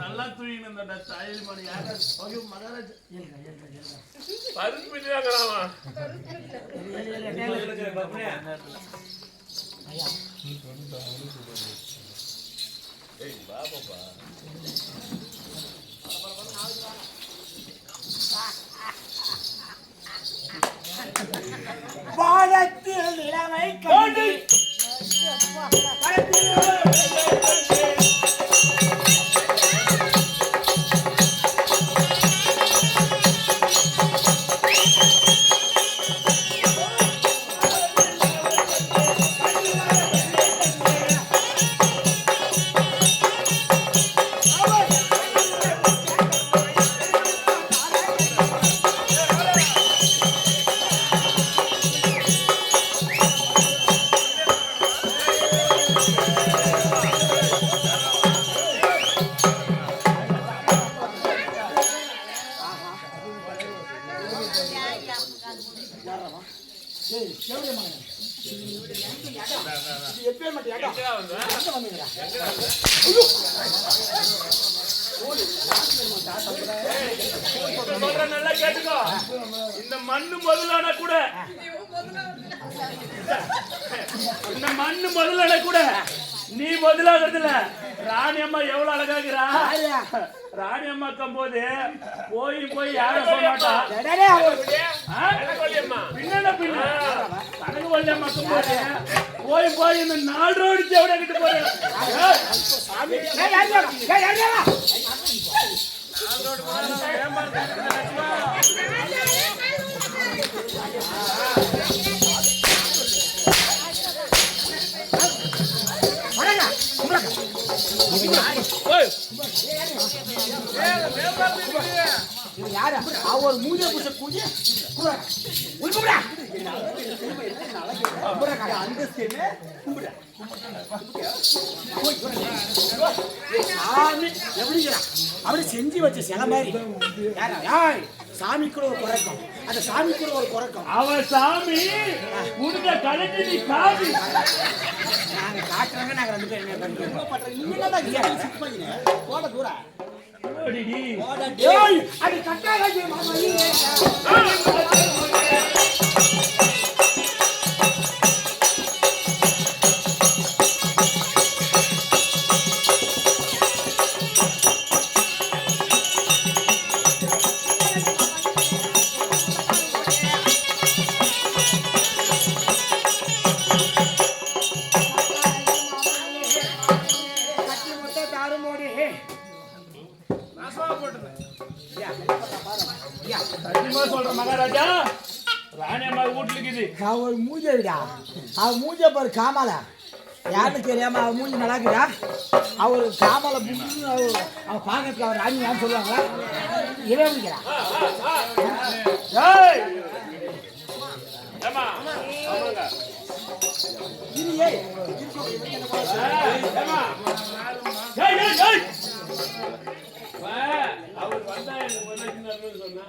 நல்லா தூங்கின இந்த தாயலி மணி யாரா மகாராஜ் வானத்தில் நிலைமை கண்டு நல்லா கேட்டுக்கோ இந்த மண்ணு முதலான கூட இந்த மண்ணு முதலான கூட நீ முதலாகிறதுல ராணி அம்மா எவ்வளவு அழகாகிறா ராணி அம்மா போது போய் போய் யாரும் சொல்ல மாட்டா பின்ன பின்ன கனகு வல்லியம்மா போது போய் போய் இந்த 4 ரோடு செவட கிட்ட போறேன் யாரு அவர் மூஞ்ச புடிச்ச கூடி உள்குடா அந்தஸ்தேமே கும்பிடுற சாமி எப்படிங்கிறா அப்படி செஞ்சு வச்ச சில மாதிரி யார் சாமி கூட ஒரு குறைக்கும் அந்த சாமி கூட ஒரு குறைக்கும் அவன் சாமி உனக்கு கலட்டி நீ காமி நாங்க காட்டுறாங்க நாங்க 2 பேரும் என்ன பண்றோம் நீங்க என்னடா சிக் பண்ணினே போட தூரா ஓடிடி டேய் அடி கட்டாக மாமா வீட்டுக்குது அவர் மூஞ்ச விடா அவர் மூஞ்ச பாரு காமால யாருன்னு தெரியாம அவர் மூஞ்சி நல்லா இருக்குதா அவர் காமால புண்ணு அவர் பாக்கிறதுக்கு அவர் ராணி யான்னு சொல்லுவாங்களா இவன் முடிக்கிறா ஏய் ஏமா ஆமாங்க ஏய் ஏமா ஏய் ஏய் ஏய் அவர் வந்தா எனக்கு ஒண்ணு சொன்னா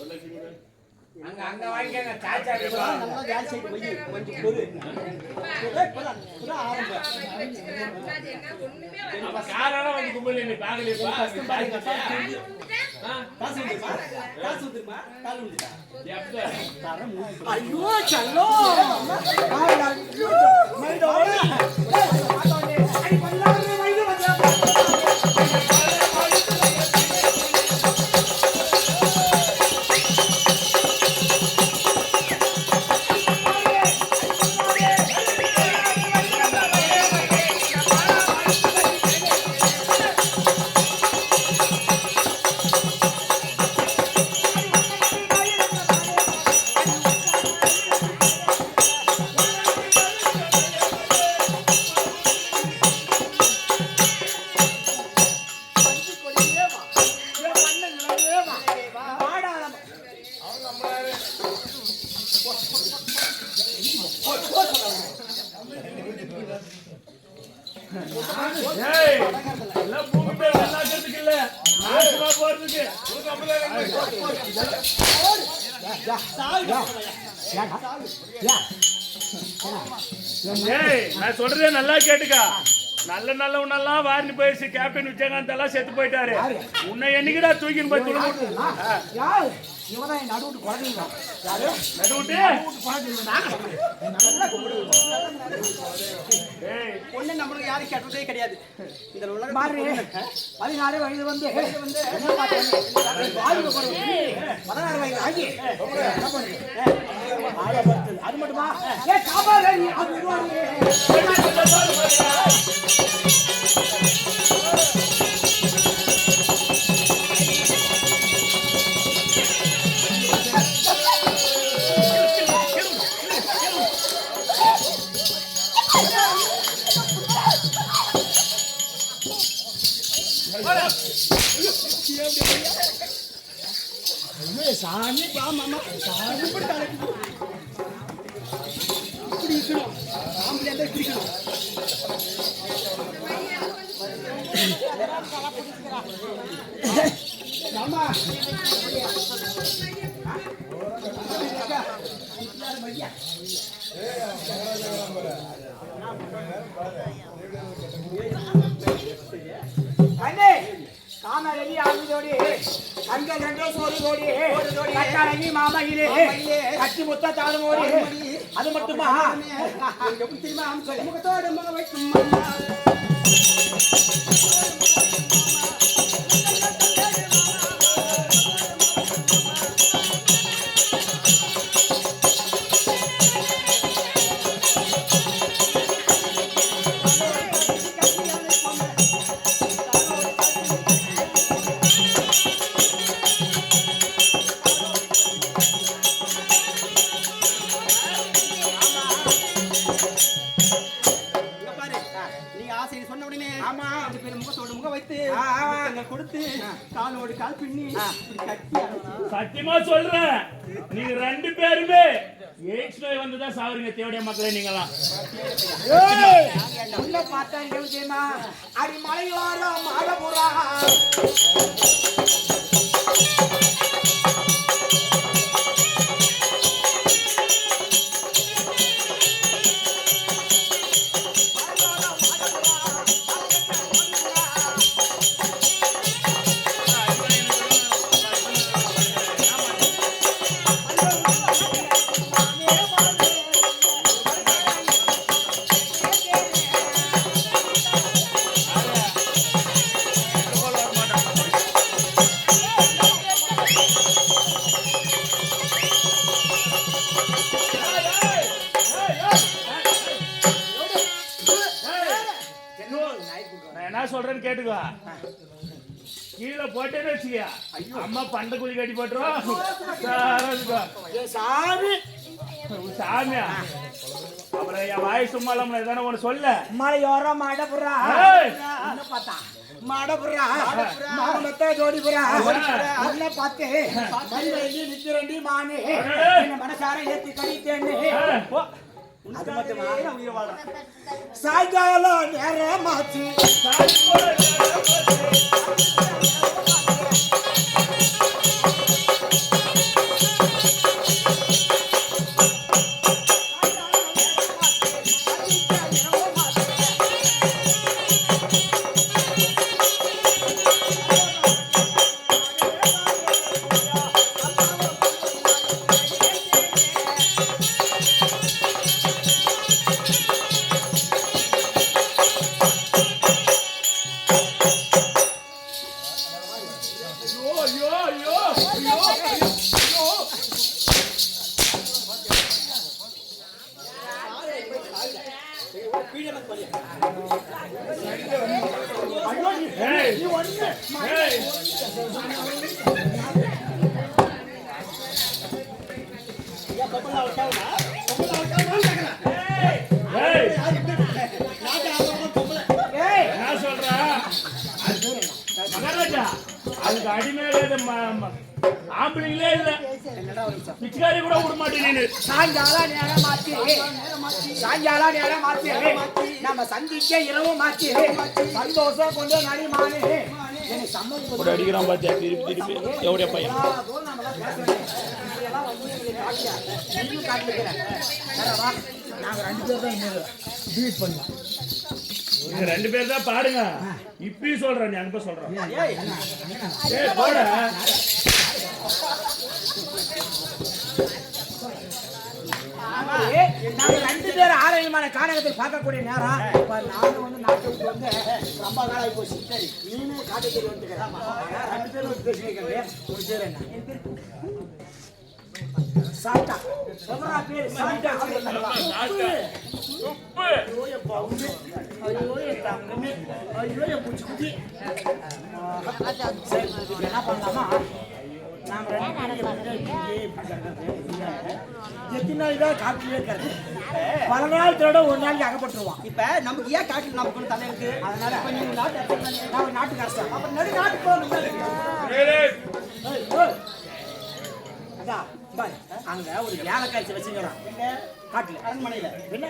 ஒண்ணு அங்க வாங்கிக்கங்க சாச்சா நல்லா வேலை செய்து போய் கொஞ்சம் பொறு ஆரம்பம் காரணம் வந்து கும்பல் நீ பாக்கலையா கஷ்டம் பாருங்க காசு வந்துருமா காசு வந்துருமா கால் வந்துட்டா ஐயோ சல்லோ ஏய் எல்லாம் பூமி பேர் நல்லாக்கிறதுக்கு இல்ல நாசமா போறதுக்கு ஏய் நான் சொல்றதே நல்லா கேட்டுக்கா நல்ல நல்லவனெல்லாம் வாரினு போயிடுச்சு கேப்டன் விஜயகாந்த் எல்லாம் செத்து போயிட்டாரு உன்னை என்னைக்குடா தூக்கின்னு போய் துணை இவதான் என் நடுவுட்டு குழந்தைங்க பொண்ணு நம்மளுக்கு யாரும் கேட்டதே கிடையாது இந்த உலகம் மாறி 16 வயது வந்து என்ன பார்த்தேன் 16 வயது ஆகி என்ன பண்ணுது அது மட்டுமா ஏ காபால நீ அது விடுவாங்க சாமி பா மாமா சாமி இப்படி இருக்கணும் ஆம்பளை தான் இப்படி இருக்கணும் மாமா அண்ணே காமரடி ஆவிதோடி அங்க ரெண்டோ சோடி கட்டாரங்கி மாமகிலே கட்டி முத்த தாளுமோடி அது மட்டுமா எப்படி தெரியுமா முகத்தோட முக வைக்கும் கொடுத்து காலோடு கால் பின்னி கட்டி சத்தியமா சொல்றேன் நீங்க ரெண்டு பேருமே எய்ட்ஸ் நோய் வந்துதான் சாவறீங்க தேவடைய மக்களே நீங்களாம் உள்ள பார்த்தா என்ன தெரியுமா அடி மலையோர மாடபுரா சொல்றேன்னு கேட்டுக்கோ கீழே போட்டேன்னு வச்சுக்க அம்மா பண்ட குழி கட்டி போட்டுரும் சாமி சாமியா அப்புறம் என் வாய் சும்மா இல்லாம ஏதான ஒண்ணு சொல்ல மலையோரம் மாடபுரா ஏய். என்ன பார்த்தா மாடபுரா மாமத்த ஜோடிபுரா உன்னை பார்த்து மரிவெளி நிக்கிறண்டி மானே என்ன மனசார ஏத்தி கடித்தேன்னு அது மட்டுமா உயிர் வாழ்றேன் சாயங்காலம் நேரமாச்சு ஐயோ ஐயோ ஐயோ ஏய் ஏய் ஏய் ஏய் என்ன சொல்றா மகாராஜா அதுக்கு அடிமையில ஆம்பளைங்களே இல்ல பிச்சைக்காரி கூட விட மாட்டேன் நீனு சாயங்காலம் நேரம் மாத்தி நம்ம சந்திக்க இரவு மாத்தி சந்தோஷம் கொண்டு நடிமானே எனக்கு சம்மந்தம் ஒரு அடிக்கிறான் பாத்தியா திருப்பி திருப்பி எவ்வளோ பையன் நீங்க 2 பேர் தான் பாடுங்க இப்பயும் சொல்றேன் நீ அங்க சொல்றேன் ஏய் போட நாங்க 2 பேர் ஆரோக்கியமான கானகத்தில் பார்க்கக்கூடிய நேரம் இப்ப நானும் வந்து நாட்டுக்கு வந்து ரொம்ப நாளாகி போச்சு நீனே காட்டுக்கு வந்துக்கிறேன் 2 பேரும் ஒரு பேசிக்கிறேன் ஒரு பேர் என்ன சாப்பிட்டா சொல்றா பேர் சாப்பிட்டா உப்பு என்ன பண்ணலாமா நாம எத்தனை நாள் தான் காட்டிலே இருக்கிறது பல நாள் தோட ஒரு நாளைக்கு அகப்பட்டுருவான் இப்ப நமக்கு ஏன் காட்டுல நமக்கு ஒண்ணு தலை இருக்கு அதனால இப்ப நீங்க நாட்டு அரசு தானே. நான் ஒரு நாட்டுக்கு அரசன் அப்ப நடு நாட்டுக்கு போகணும் அதான் பாரு, அங்க ஒரு வேலைக்காட்சி வச்சுக்கிறான் காட்டுல அரண்மனையில என்ன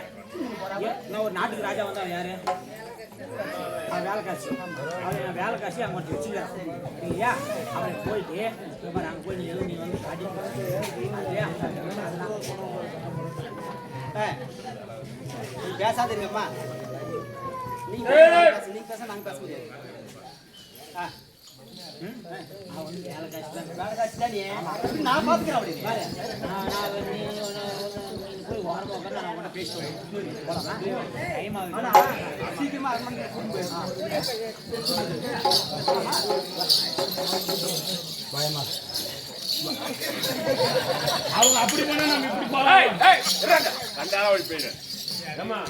நான் ஒரு நாட்டுக்கு ராஜா வந்தா யாரு அவன் வேலைக்காட்சி அவன் வேலைக்காட்சி அங்க மட்டும் வச்சுக்கிறான் இல்லையா அவன் போயிட்டு அங்க போய் நீ வந்து காட்டி இல்லையா நீ பேசாதீங்கம்மா நீங்க பேச நாங்க பேச முடியாது அவன் வந்து வேலைக்காட்சி தான் வேலைக்காட்சி தானே நான் பாத்துக்கிறேன் அப்படி பாரு, நீ போய் ஓரமாக உட்காந்து நான் உங்கள்கிட்ட பேசிட்டு போலாமா டைம் ஆகுது ஆனா சீக்கிரமா அரண்மனைக்கு கூட்டிட்டு போயிடலாம் அவங்க அப்படி பண்ணா நம்ம இப்படி போலாம் கண்டால ஓடி போயிடு ஏமா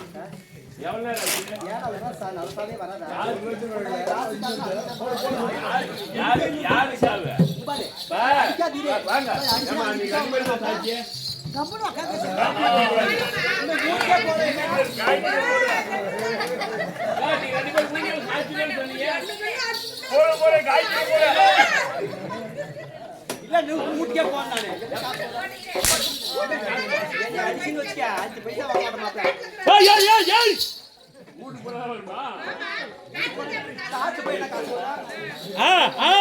எவ்வளவு நேரம் ஆச்சு? ஏன் அவ்வளவுதான் சார் நல்லதாவே வராதா யாரு சாவு வாங்க ஏமா நீ கண்டிப்பா தாச்சி கம்பெனி உட்காந்து இல்ல நீ ஊட்டிக்கே போன நானு என்ன அடிச்சுன்னு வச்சுக்க 5 பைசா வாங்க மாட்டேன் ஏய் ஏய் ஏய் ஏய் கூட்டு போனா வருமா காசு போய் என்ன காசு ஆ ஆ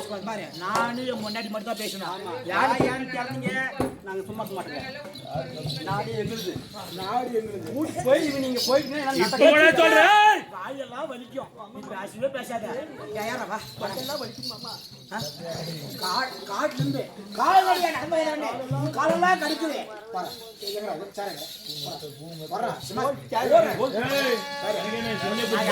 பேசக்கூடாது பாரு. நானும் என் முன்னாடி மட்டும் தான் பேசணும். யாரை ஏன்னு கேட்டீங்க, நாங்க சும்மா இருக்க மாட்டோங்க. நாடு எங்களுது. கூட்டி போய் நீங்க போயிட்டீங்கன்னா என்னால இப்ப கூட சொல்றேன். காயெல்லாம் வலிக்கும். நீ பேசவே பேசாத. யாரா வா. எல்லாம் வலிக்கும் மாமா. காட்டுல இருந்து கால் வலியா நம்ம ஏறானே. காலெல்லாம் கடிக்குது. பாரு. எங்கடா உச்சாரங்க. வரா. சும்மா ஏய், எனக்கு என்ன சொல்லி புரிய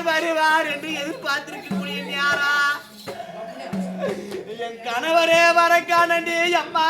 வருவார் என்று எதிர்பார்த்திருக்கக்கூடிய யாரா என் கணவரே வரக்கானே அம்மா.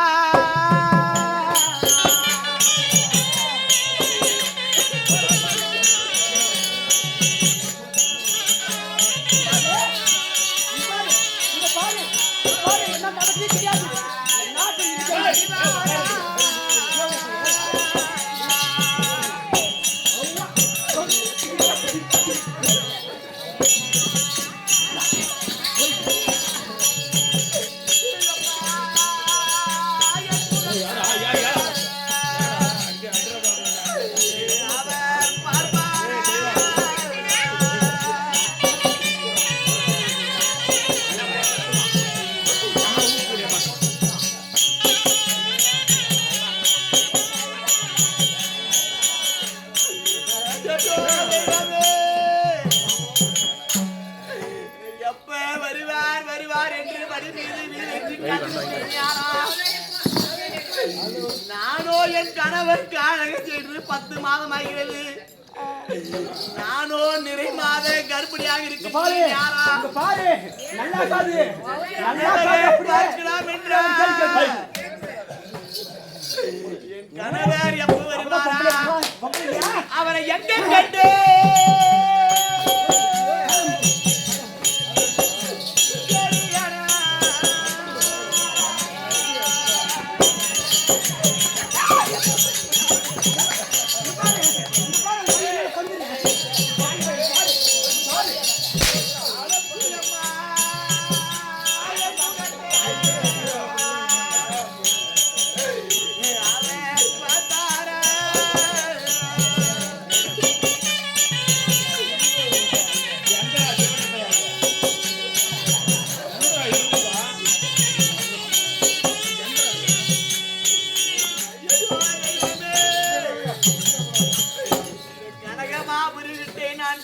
நானோ என் கணவருக்கு அழகு செய்து 10 மாதம் ஆகிறது. நானோ நிறை மாத கர்ப்பிணியாக இருக்கிறேன். பாரு நல்லா பாரு பார்க்கலாம் என்ற என் கணவர் எப்ப வருவாரா? அவரை எங்க கண்டு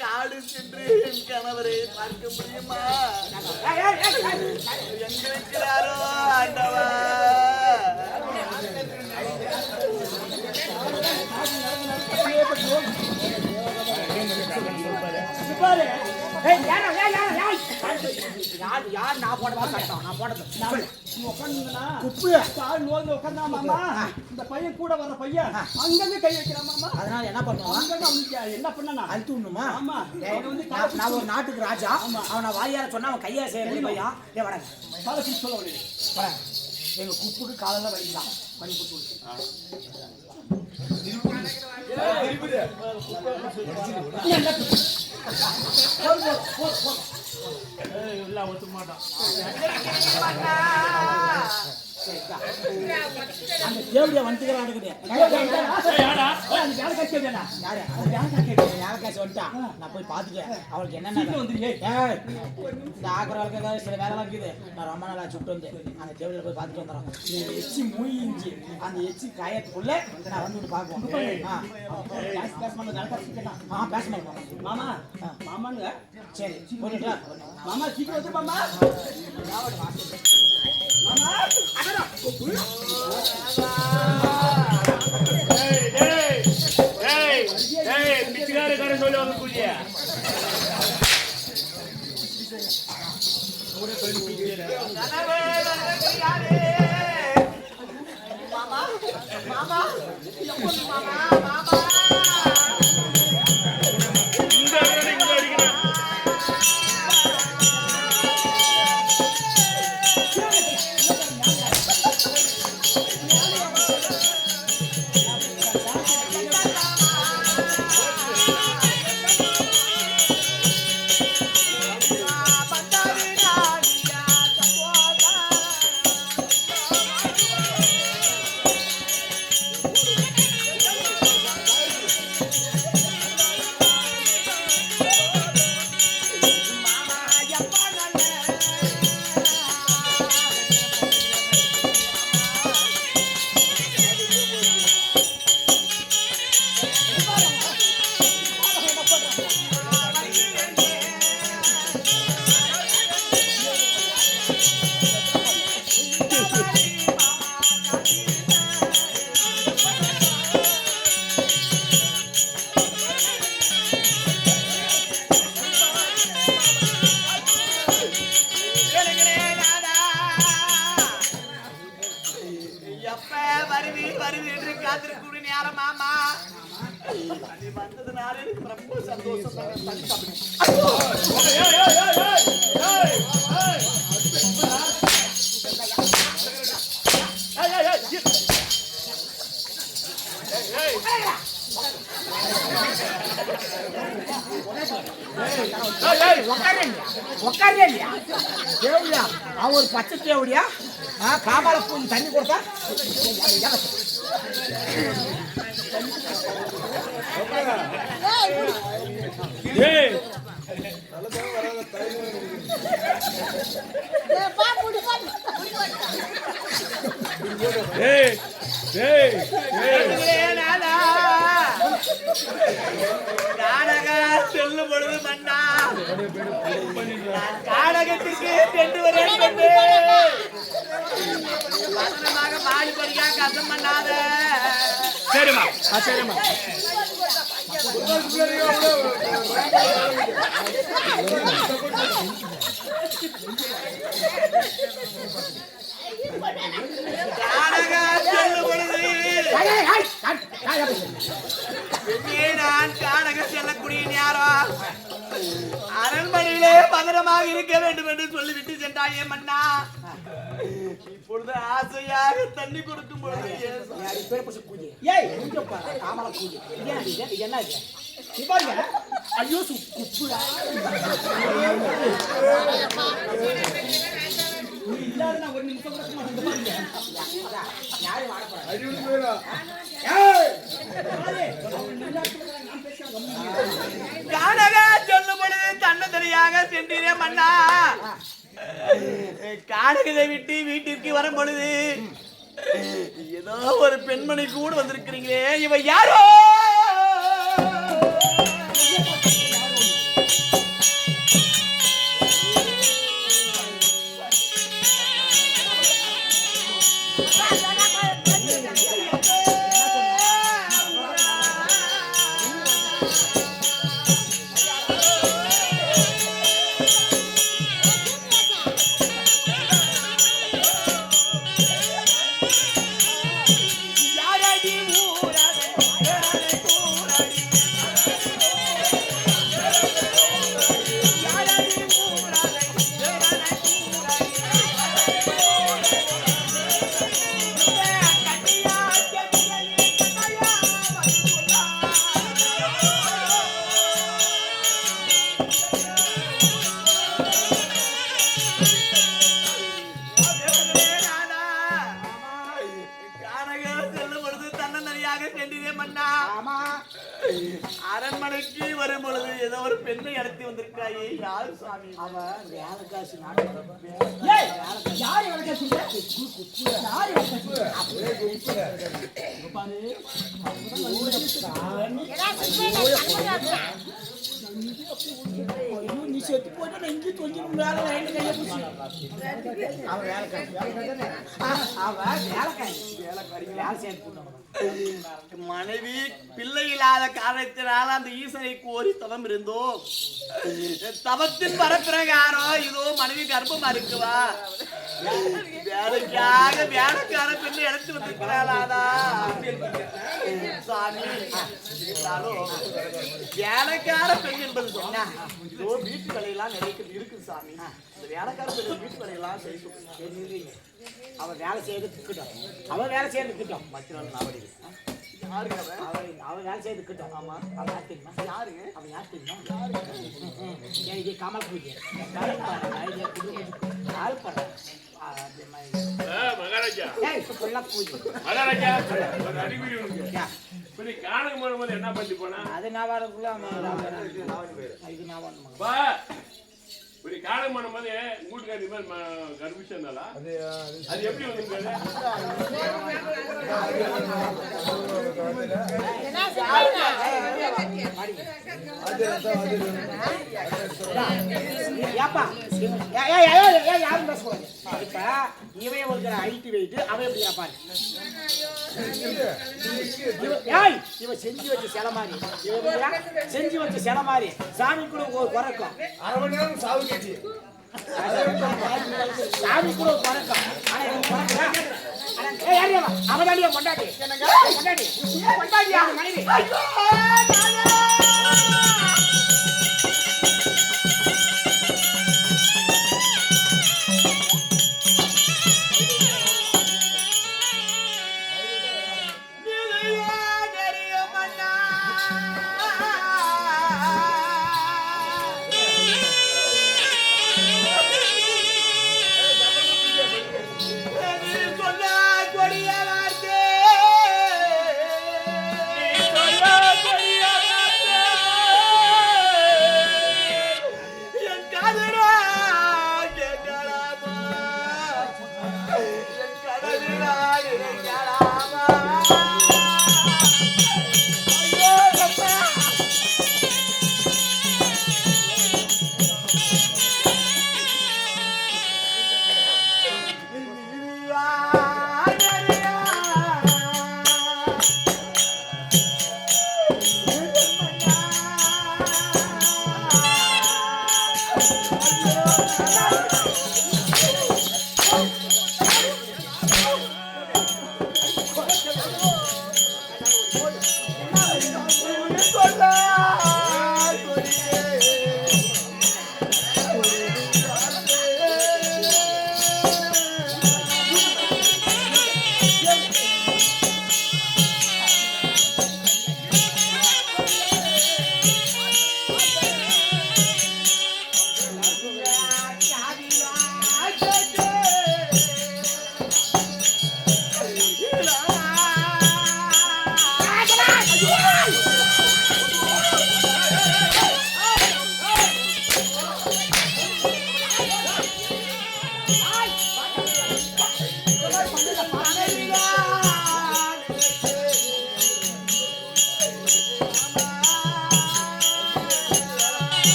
காடு சென்று என் கணவரை பார்க்க முடியுமா? எங்க இருக்கிறாரோ ஆண்டவா? யார் நான் போடவா சட்டம்? நான் போடுறது இந்த பையன் கூட வர்ற பையன் அங்கங்க கை வைக்கிறான் மாமா. அதனால என்ன பண்ணுவான்? என்ன பண்ணா அழுத்து விடணுமா? ஆமா. நான் ஒரு நாட்டுக்கு ராஜா. அவனை வாயார சொன்னா அவன் கையா செய்யறது பையா. வர சொல்ல எங்க குப்புக்கு காலெல்லாம் வலிக்கலாம். பண்ணி கொடுத்து எல்லாம் ஒத்துக்க மாட்டான். அந்த தேவடியா வந்துக்கிறான் இருக்குது யாரா அந்த வேலைக்காட்சி தேவடியா யாரு அந்த வேலைக்காட்சி வந்துட்டா நான் போய் பாத்துட்டேன் அவளுக்கு என்னென்ன வந்துருக்கே இந்த ஆக்குறாளுக்கு ஏதாவது சில வேலை இருக்குது நான் ரொம்ப நாளா சுட்டு வந்து அந்த தேவடியில போய் பார்த்துட்டு வந்துடுறோம் எச்சி மூஞ்சி அந்த எச்சி காயத்துக்குள்ள நான் வந்து பார்ப்போம் பேச மாட்டோம் மாமா மாமாங்க சரி போட்டுட்டா மாமா சீக்கிரம் வந்து மாமா பிச்சுக்காரக்காரன் சொல்லி வந்து கூலியா மாமா மாமா மாமா மாமா இந்த அடிக்கிறேன் வருது என்று காத்திருக்கூடிய நேரம் மாமா நீ வந்ததுனால எனக்கு ரொம்ப சந்தோஷம் உக்காரியா தேவடியா அவன் ஒரு பச்சை தேவடியா காமால பூஜை தண்ணி கொடுத்தா நாடக செல்லும் பொழுது மன்னா நாடகத்திற்கு சென்று வருகிறது வசனமாக மாடி படிக்கா கசம் பண்ணாத சரிம்மா சரிம்மா நாடக செல்லும் பொழுது நான் காணக செல்லக்கூடிய நேரம் அரண்மனையிலே பத்திரமாக இருக்க வேண்டும் என்று சொல்லிவிட்டு சென்றாயே மன்னா இப்பொழுது ஆசையாக தண்ணி கொடுக்கும் பொழுது காமால பூஜை என்ன பாருங்க ஐயோ குப்புடா ஒரு நிமிஷம் காணக சொல்லும் பொழுது தன்னந்தனியாக சென்றீரே மன்னா காணகத்தை விட்டு வீட்டிற்கு வரும் பொழுது ஏதோ ஒரு பெண்மணி கூட வந்திருக்கிறீங்களே இவ யாரோ நடத்தி வந்திருக்காயே யாரு சாமி? அவ வேலைக்காசு நாட்டு யாரு வேலைக்காசு யாரு நீ செத்து போட்டு நான் இங்கே கொஞ்சம் வேலை கையை பிடிச்சி அவ வேலைக்காசு வேலை செய்ய போட்டவங்க மனைவி பிள்ளை இல்லாத காரணத்தினால அந்த ஈசனை கோரி தவம் இருந்தோம். தவத்தின் வரப்பிரகாரம் இதோ மனைவி கர்ப்பமா இருக்குவா. வேலைக்காக வேலைக்கார பெண்ணை எடுத்து வந்திருக்கிறாளாதா சாமி. வேலைக்கார பெண் என்பது சொன்னா இதோ வீட்டு வேலையெல்லாம் நிறைய இருக்கு சாமி. இந்த வேலைக்கார பெண் வீட்டு வேலையெல்லாம் செய்ய அவ வேலை செய்யறதுக்கிட்டோம் அவ வேலை செய்யறதுக்கிட்டோம் மற்ற நாவடி யாருங்க அவ வேலை செய்யறதுக்கிட்டோம். ஆமா அவ யார் தெரியுமா? யாருங்க அவ யார் தெரியுமா? இது கமல் பூஜை மகாராஜா மகாராஜா ஒரு அறிகுறி உனக்கு. இப்ப நீ காணகம் பண்ணும்போது என்ன பண்ணி போனா? அது நான் வரக்குள்ள இது நான் வரணுமா? பா இப்படி காணகம் பண்ணும்போது வீட்டுக்காரி மாதிரி கர்ப்பிச்சு இருந்தாலா? அது எப்படி வந்துருக்காரு? ஏப்பா யாரும் பேசக்கூடாது. இப்ப இவன் ஒரு ஹைட் வெயிட் அவன் எப்படி பாரு. இவன் செஞ்சு வச்ச சில மாதிரி செஞ்சு வச்ச சில மாதிரி சாமி கூட ஒரு குறைக்கும். அரை மணி நேரம் சாவு கேச்சு சாமி கூட ஒரு குறைக்கும். அவன் தாண்டியா கொண்டாடி கொண்டாடி கொண்டாடியா மனைவி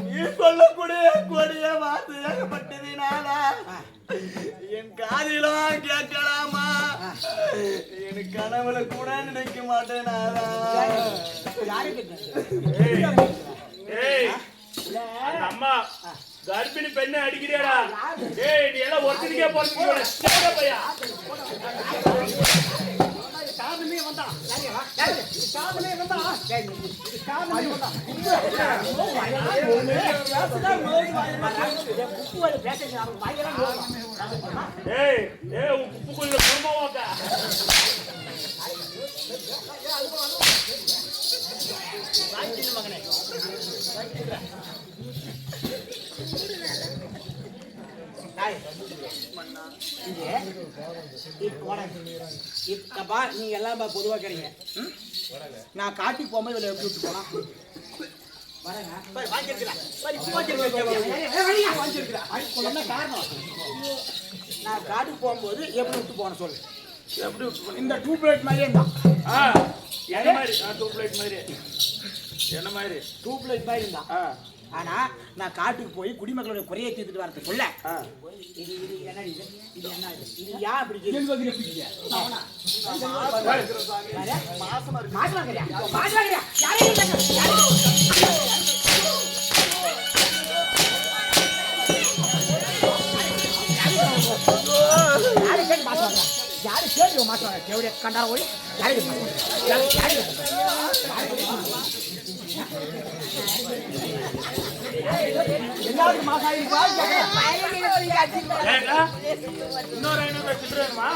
நீ சொல்லக்கூடிய கொடிய வார்த்தை ஏகப்பட்டதினால என் காதிலும் கேட்கலாமா? என் கனவுல கூட நினைக்க மாட்டேனாரா? அம்மா கர்ப்பிணி பெண்ணை அடிக்கிறியாடா? ஏய் நீ எல்லாம் ஒருத்தருக்கே போறீங்க பையா. காதமே வந்தா காதமே வந்தா காதமே வந்தா ஏய் ஏய் உப்புக்குள்ள குடும்பமாக்கா நீங்க எல்லாம் பொதுவா கேறீங்க. நான் காட்டிக்கு போகும்போது இதில் எப்படி விட்டு போனா நான் காட்டுக்கு போகும்போது எப்படி விட்டு போன சொல்லு. எப்படி விட்டு போனீங்க? இந்த டியூப்லைட் மாதிரியே இருந்தான். என்ன மாதிரி? டியூப்லைட் மாதிரி. என்ன மாதிரி? டியூப்லைட் மாதிரி இருந்தான். ஆனா நான் காட்டுக்கு போய் குடிமக்களோட குறையை தீர்த்துட்டு வரது சொல்ல இது இது என்ன இது இது என்ன இது யா அப்படி யாரு கேட்டு மாசம் கேவடிய கண்டா போய் எல்லாரும் மாசம் இன்னொரு 500 சில்லறை வேணுமா?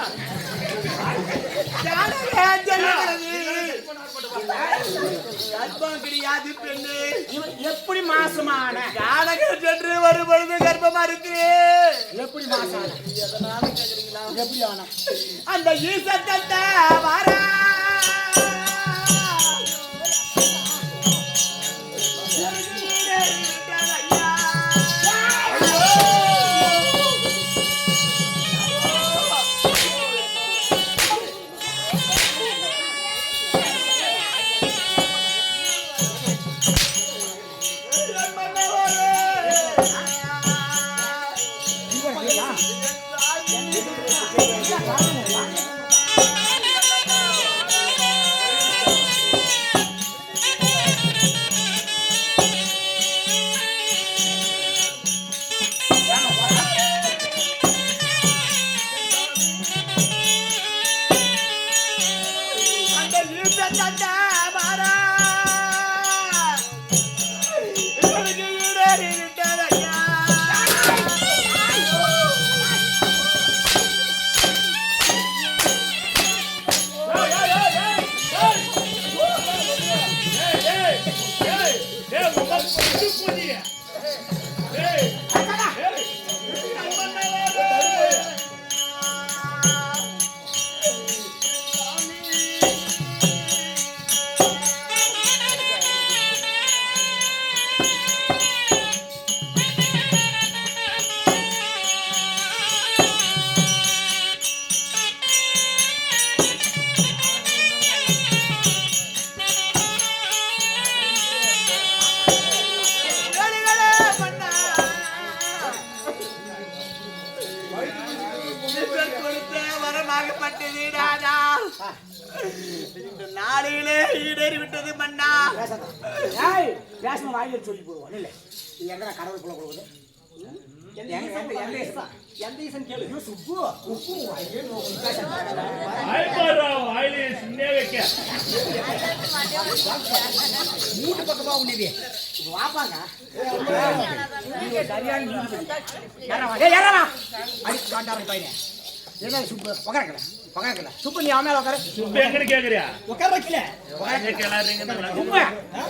கிடையாது பெண்ணு. எப்படி மாசமான ஜானகம் சென்று வரும் பொழுது கர்ப்பமா இருக்கு. எப்படி மாசமான எதனால கேக்குறீங்களா? எப்படி ஆனா அந்த ஈசத்தத்தை வர நாளையிலே ஈடேறி விட்டது மன்னா. பேசணும் வாயில சொல்லி போடுவோம் இல்ல எங்க கடவுள் போல கொடுக்குது எந்த ஈசன் கேளு சுப்பு உப்பு வாயிலே சின்ன வைக்க மூட்டு பக்கமா உண்டே வாப்பாங்க சரியான அடிச்சு காண்டாரு பையன் என்ன சுப்பு உக்காரக்கல உக்காரக்கல சுப்பு நீ அவன் மேல உக்கார சுப்பு எங்கன்னு கேக்குறியா? உக்கார வைக்கல சுப்பு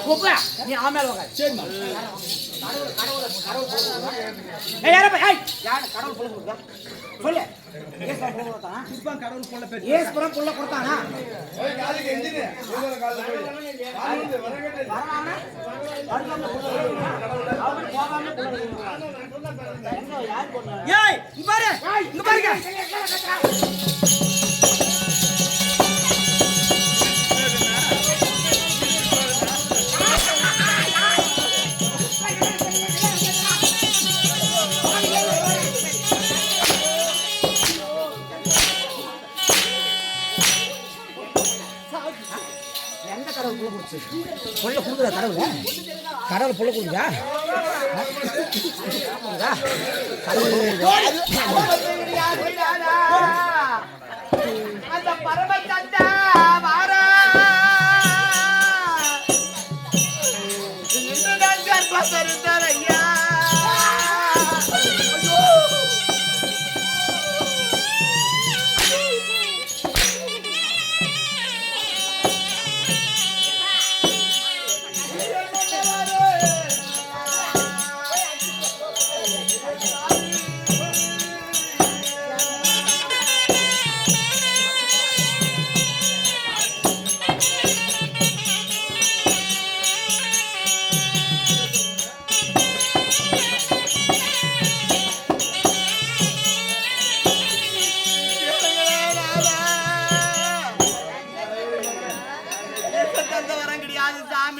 சுப்பு நீ அவன் மேல உக்கார சரிம்மா கடவுள் புள்ள கொடுத்தா சொல்லு கடவுள் புள்ள ஏசுபுரம் புள்ள கொடுத்தானா இங்க பாருங்க புள்ள கொடுக்குறா கடவுள் புள்ள கொடுக்குறா அந்த பரமத்தா வாரா என்னதான் கர்ப்பத்தருந்தார் ஐயா.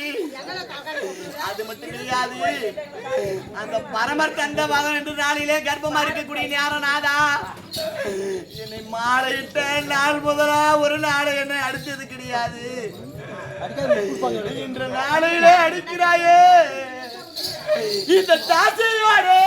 சாமி. அது மட்டும் கிடையாது, அந்த பரமர் தந்த மகன் என்று நாளிலே கர்ப்பமா இருக்கக்கூடிய நேரம் நாதா, என்னை மாலையிட்ட நாள் முதலா ஒரு நாள் என்னை அடித்தது கிடையாது. இன்று நாளிலே அடிக்கிறாயே இந்த தாசையோடு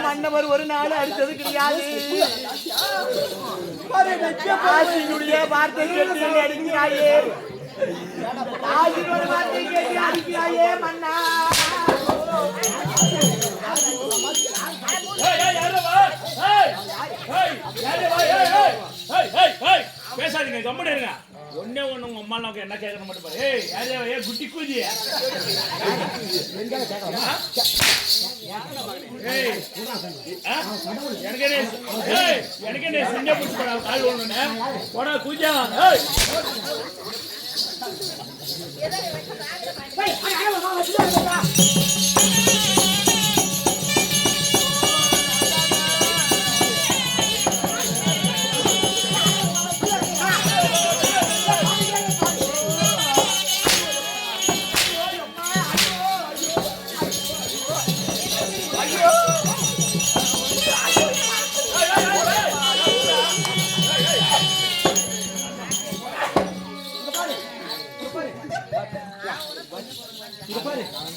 மன்னவர் ஒரு நாள் அடித்தது கிடையாது. வார்த்தை கேட்டு அடிக்கிறாயே, வார்த்தை கேட்டு அடிக்கிறாயே மன்னா. பேசாதீங்க, கம்முன்னு இருங்க. ஒன்னே ஒண்ணு உங்க அம்மா நமக்கு என்ன கேட்கணும் மட்டும் பாரு. ஏய் யாரையா ஏ குட்டி கூதி, எனக்கு என்ன சின்ன பூச்சி போடா கால் ஒண்ணு போடா கூஜா.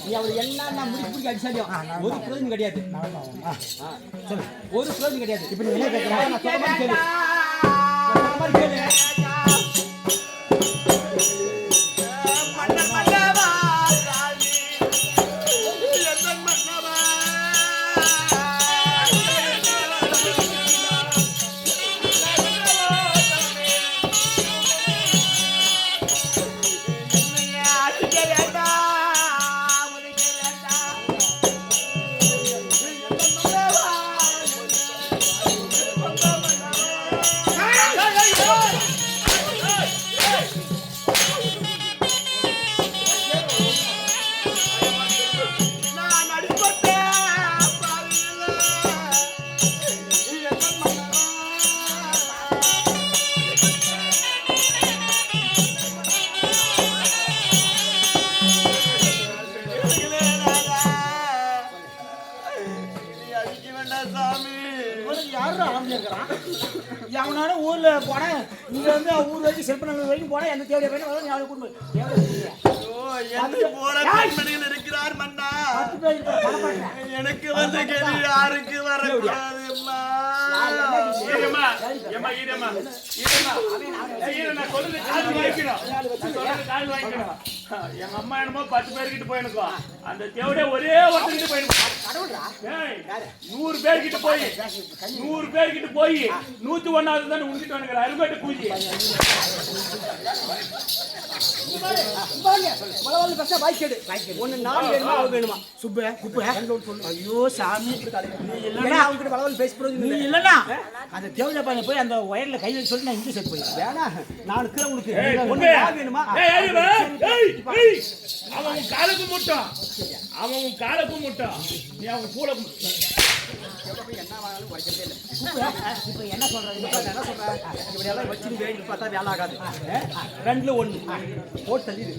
நீ அவர் என்ன முடிச்சு அடிச்சாலும் ஒரு பிரயோஜனம் கிடையாது. ஒரு பிரயோஜனம் கிடையாது. இப்ப நீ என்ன கேட்கற? அவனால ஊர்ல போனா இங்க வந்து ஊர் வரைக்கும் செல்பநல்லூர் வரைக்கும் போனா எந்த தேவையா பையன் ஞாபகம் குடும்பம் இருக்கிறார் மன்னா. எனக்கு வந்து கேள்வி யாருக்கு வரக்கூடாது. எங்க அம்மா என்னமோ 10 பேர்கிட்ட போயிருக்கோம். அந்த தேவடைய ஒரே ஒருத்தர்கிட்ட போயிருக்கோம். 100 பேர்கிட்ட போய் 101வது தான் உங்கிட்டு வந்துக்கிற அருமைட்டு பூஜை. ஒண்ணு நான் வேணுமா அவ வேணுமா? சுப்பு குப்பு ஐயோ சாமி, அவங்க வளவல் பேசி நீ இல்லன்னா அந்த தேவதை பையனை போய் அந்த ஒயர்ல கை வச்சு சொல்லி நான் இங்கே செத்து போய் வேணா நான் இருக்கிற உனக்கு ஒண்ணு வேணுமா? அவன் காலுக்கு முட்டான், அவன் காலுக்கு முட்டான், நீ அவன் கூட இப்ப என்ன சொல்றது? இப்படி எல்லாம் வச்சு வேண்டி பார்த்தா வேலை ஆகாது. 2ல 1 போட்டு தள்ளிடு.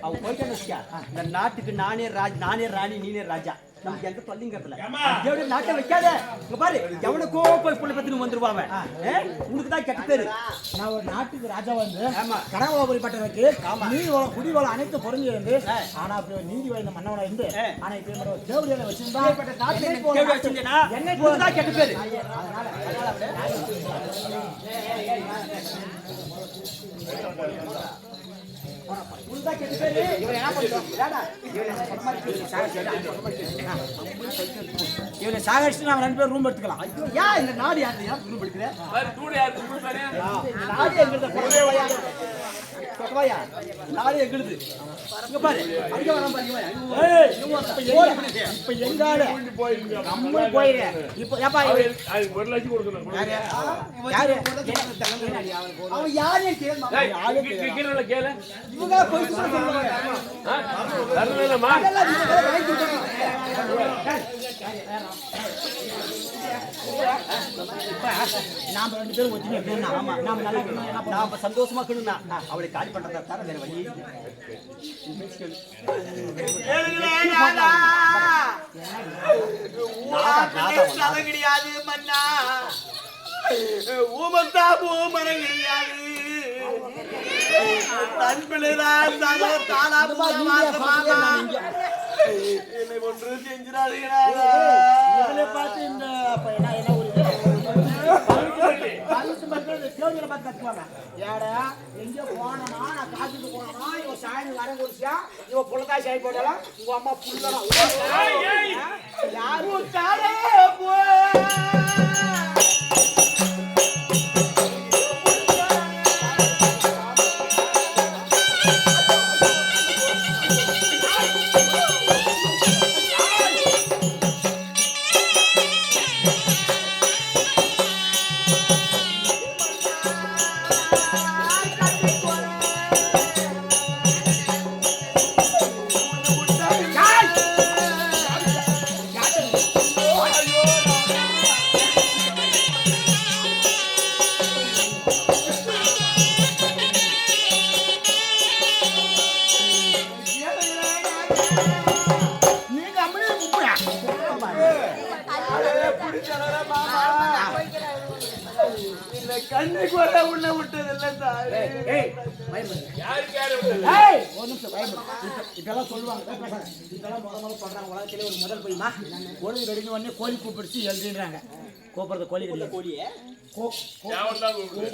அவ போயிட்டான்னு வச்சுக்கா, இந்த நாட்டுக்கு நானே ராணி நீனே ராஜா. நமக்கு எந்த தொல்லிங்கிறதுல எப்படி நாட்டை வைக்காத. இங்க பாரு, எவனுக்கோ போய் புள்ள பத்தினு வந்துருவாங்க. உனக்கு தான் கெட்ட பேரு. நான் ஒரு நாட்டுக்கு ராஜா வந்து கனகோபுரி பட்டனுக்கு நீர் குடிவளம் அனைத்து பொருந்தி இருந்து, ஆனா அப்படி நீதி வாய்ந்த மன்னவனா இருந்து, ஆனா இப்ப தேவடியில வச்சிருந்தா என்ன தான் கெட்ட பேரு. உண்டா கெட்ட பேரு இவன் என்ன பண்ணிட்டோம் ஏடா இவனை சாகடிச்சுட்டு நாம 2 பேரும் ரூம் எடுத்துக்கலாம். ஐயோ ஏன் இந்த நாடு யாரு யார் குரு படிக்கிற பாரு தூடு யாரு கொடுப்பானே நாடு எங்கிட்ட போறவையா சொக்கவாயா நாடு எங்கிடுது இங்க பாரு அங்க வராம பாருங்க ஏய் இப்ப எங்க ஆளு நம்ம போயிரு. இப்ப ஏப்பா அது 1 லட்சம் கொடுக்கணும். யாரு அவன் யாரையும் கேள்மா கீழே கேளு. இவங்க போய் சொல்லுவாங்க தரணும்மா. அதெல்லாம் நீங்க வாங்கி கொடுக்கணும் இப்ப நாம 2 பேரும் ஒத்துமையா இருக்கணும். ஆமா நாம நல்லா இருக்கணும். நாம சந்தோஷமா இருக்கணும்னா அவளை காலி பண்றதா தர வேற வழி கிடையாது மன்னா ஊமத்தாபோ மரம் கிடையாது தன் பிள்ளைதான் தானா என்னை ஒன்று செஞ்சிடாதீங்களா பார்த்து இந்த என்ன ஒரு தேவையில பார்த்து கத்துவாங்க. ஏடா எங்க போனா நான் காத்துட்டு போனா இவன் சாயந்தரம் வர குடிச்சா இவன் புள்ளதா சாய் போடலாம் உங்க அம்மா புள்ளலாம் யாரும் காலே போ கண்ணுக்கு வர உள்ள விட்டதில்லை சார். யாருக்கு யாரு விட்டது? ஒரு நிமிஷம் பயப்படு. இப்பெல்லாம் சொல்லுவாங்க இப்பெல்லாம் முதல்ல சொல்றாங்க உலகத்திலே ஒரு முதல் போய்மா பொழுது வெடிஞ்ச உடனே கோழி கூப்பிடுச்சு எழுதின்றாங்க. கூப்பிடுறது கோழி கிடையாது. கோழியே யாவன் தான் கூப்பிடு.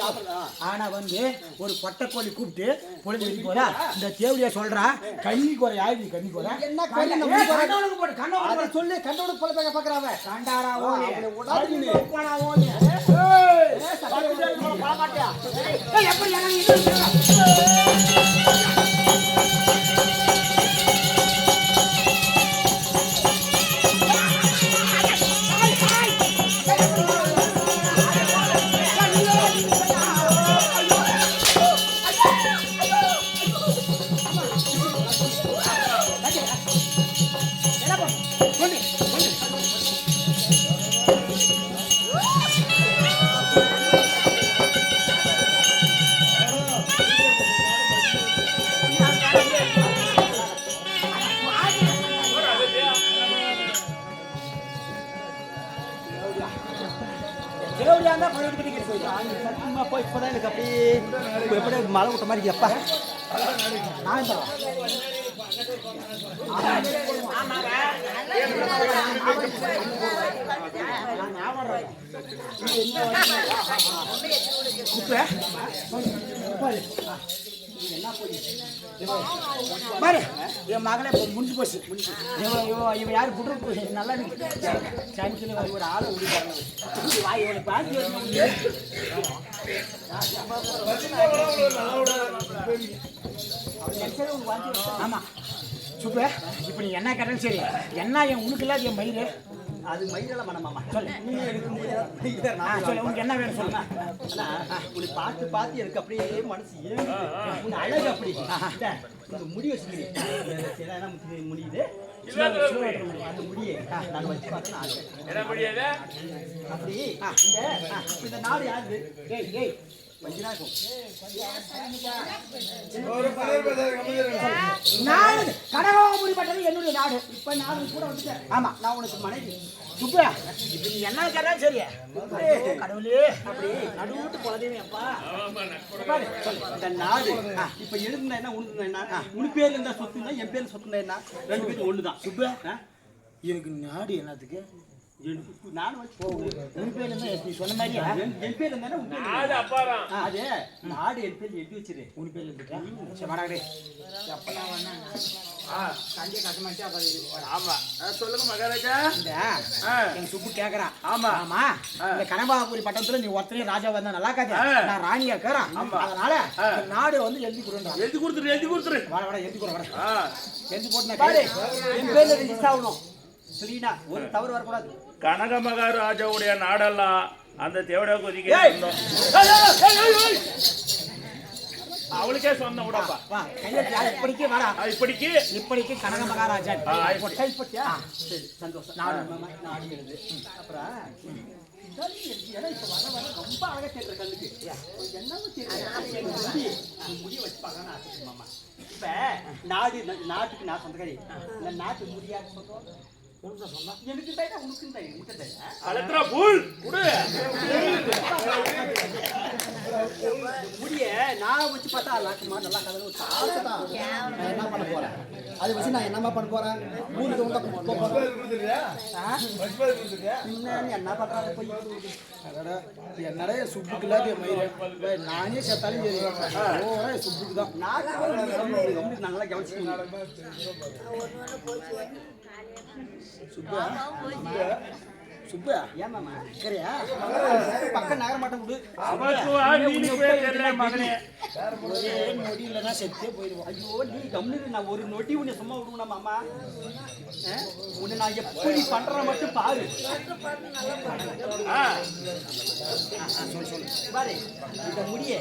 ஆனா வந்து ஒரு பொட்டை கோழி கூப்பிட்டு பொழுது வெடிக்க போதா இந்த தேவடியா சொல்றா கண்ணிக்கு ஒரு யாரு கண்ணிக்கு ஒரு என்ன கோழி கண்ணவனுக்கு போட்டு கண்ணவனுக்கு சொல்லு கண்டோட போல பேக்க பாக்குறாவ கண்டாரா அவளை உடாது நீ. போனா ஓடி மாட்டியா எப்படி தேவடியா தான் பழைய கட்டி சத்தியமா போய் இப்பதான் எனக்கு அப்படியே எப்படி மழை விட்ட மாதிரி எப்பா நான் தரோம் பாரு என் மகளே முடிஞ்சு போச்சு இவன் யாரு புட்டு நல்லா சனிக்கிழமை ஒரு ஆளை விடுவாங்க பாக்கி ஆமா சூப்பர் இப்ப நீ என்ன கேட்டாலும் சரி என்ன என் உனக்கு இல்லாத என் மயிறு அது மயிரெல்லாம் மனமாமா சொல்லு நீ எடுக்க முடியாது சொல்லு உனக்கு என்ன வேணும் சொல்லுங்க உன்னை பார்த்து பார்த்து எனக்கு அப்படியே மனசு ஏங்குது. உன் அழகு அப்படி உங்க முடி வச்சுக்கிறீங்க முடியுது அந்த முடியை நான் வச்சு பார்த்தேன் என்ன முடியாது? அப்படி இந்த நாடு யாரு ஏய் ஏய் நாடு கடகாபுரிப்பட்டது என்னுடைய நாடு. இப்ப நாடு கூட வந்துட்டேன். ஆமா நான் உனக்கு மனைவி சுப்பா. இப்ப நீ என்ன கேட்டா சரி கடவுளே அப்படி நடுவுட்டு குழந்தைங்க அப்பா இந்த நாடு இப்ப எழுதுனா என்ன உனக்கு என்ன உன் பேர்ல இருந்தா சொத்துனா என் பேர்ல சொத்துனா என்ன 2 பேரும் ஒண்ணுதான் சுப்பா எனக்கு நாடு என்னத்துக்கு நானும் வச்சு உன் பேர்ல இருந்தா நீ சொன்ன மாதிரியா என் பேர் இருந்தானே உன் பேர் நாடு அப்பாதான். அது நாடு என் பேர் எழுதி வச்சிரு. உன் பேர்ல இருந்துட்டா சரி வாடாடே எப்பலாம் வேணா சண்டே கஷ்டமாச்சு அப்புறம் ஆமா சொல்லுங்க மகாராஜா. இந்த ஆ. எங்க சுப்பு கேக்குறா ஆமா. ஆமா இந்த கனபாபுரி பட்டணத்துல நீ ஒருத்தரே ராஜா வந்தா நல்லா காது நான் ராணியா கேக்குறேன் அதனால இந்த நாடு வந்து எழுதி கொடுறா எழுதி கொடுத்துரு எழுதி கொடுத்துரு. வாடா வாடா எழுதி கொடுறா வாடா ஆ. எழுதி போட்டு நான் பாரு கேக்குறேன். என் பேர்ல ரிஜிஸ்டர் ஆகணும். சரினா ஒரு தவறு வரக்கூடாது. கனக மகாராஜாவுடைய நாடெல்லாம் அந்த தேவடா கொதிக்க அவளுக்கே சொன்ன விடப்பா. வா கையெழுத்து இப்படிக்கு வாடா இப்படிக்கு இப்படிக்கு கனக மகாராஜா கைப்பற்றியா? சரி சந்தோஷம். நாடு மாமா நாடு எழுது. அப்புறம் சரி ஏன்னா இப்ப வர வர ரொம்ப அழகா தேடுற கண்ணுக்கு என்னமோ தெரியல. முடிய வச்சு பார்க்கணும் ஆசை மாமா. இப்ப நாட்டுக்கு நான் சொந்தக்காரி இந்த நாட்டு முடியாது சொல்றோம். எனக்கு தான் உனக்கு தான் எனக்கு தான் கலெக்டரா பூல் குடு. முடிய நான் வச்சு பார்த்தா லாக்குமா நல்லா கலந்து நான் என்ன பண்ண போறேன் அதை வச்சு நான் என்னமா பண்ண போறேன் ஊருக்கு வந்து என்ன பண்றாங்க போய் என்னடா சுப்புக்கு இல்லாத மயிறு நானே செத்தாலும் சரி சுப்புக்கு தான் நான் நல்லா கவனிச்சுக்கணும். சுப்பா ஏன் மாமா சரியா பக்கம் நகர மாட்டேன் விடு. அவத்துவா நீ போய் தெரியல மகனே. ஒரே நொடி இல்லைன்னா செத்தே போயிடுவோம். ஐயோ நீ கம்முனு நான் ஒரு நொடி உன்னை சும்மா விடுவேனா மாமா? உன்னை நான் எப்படி பண்றேன் மட்டும் பாரு. பாரு இந்த முடிய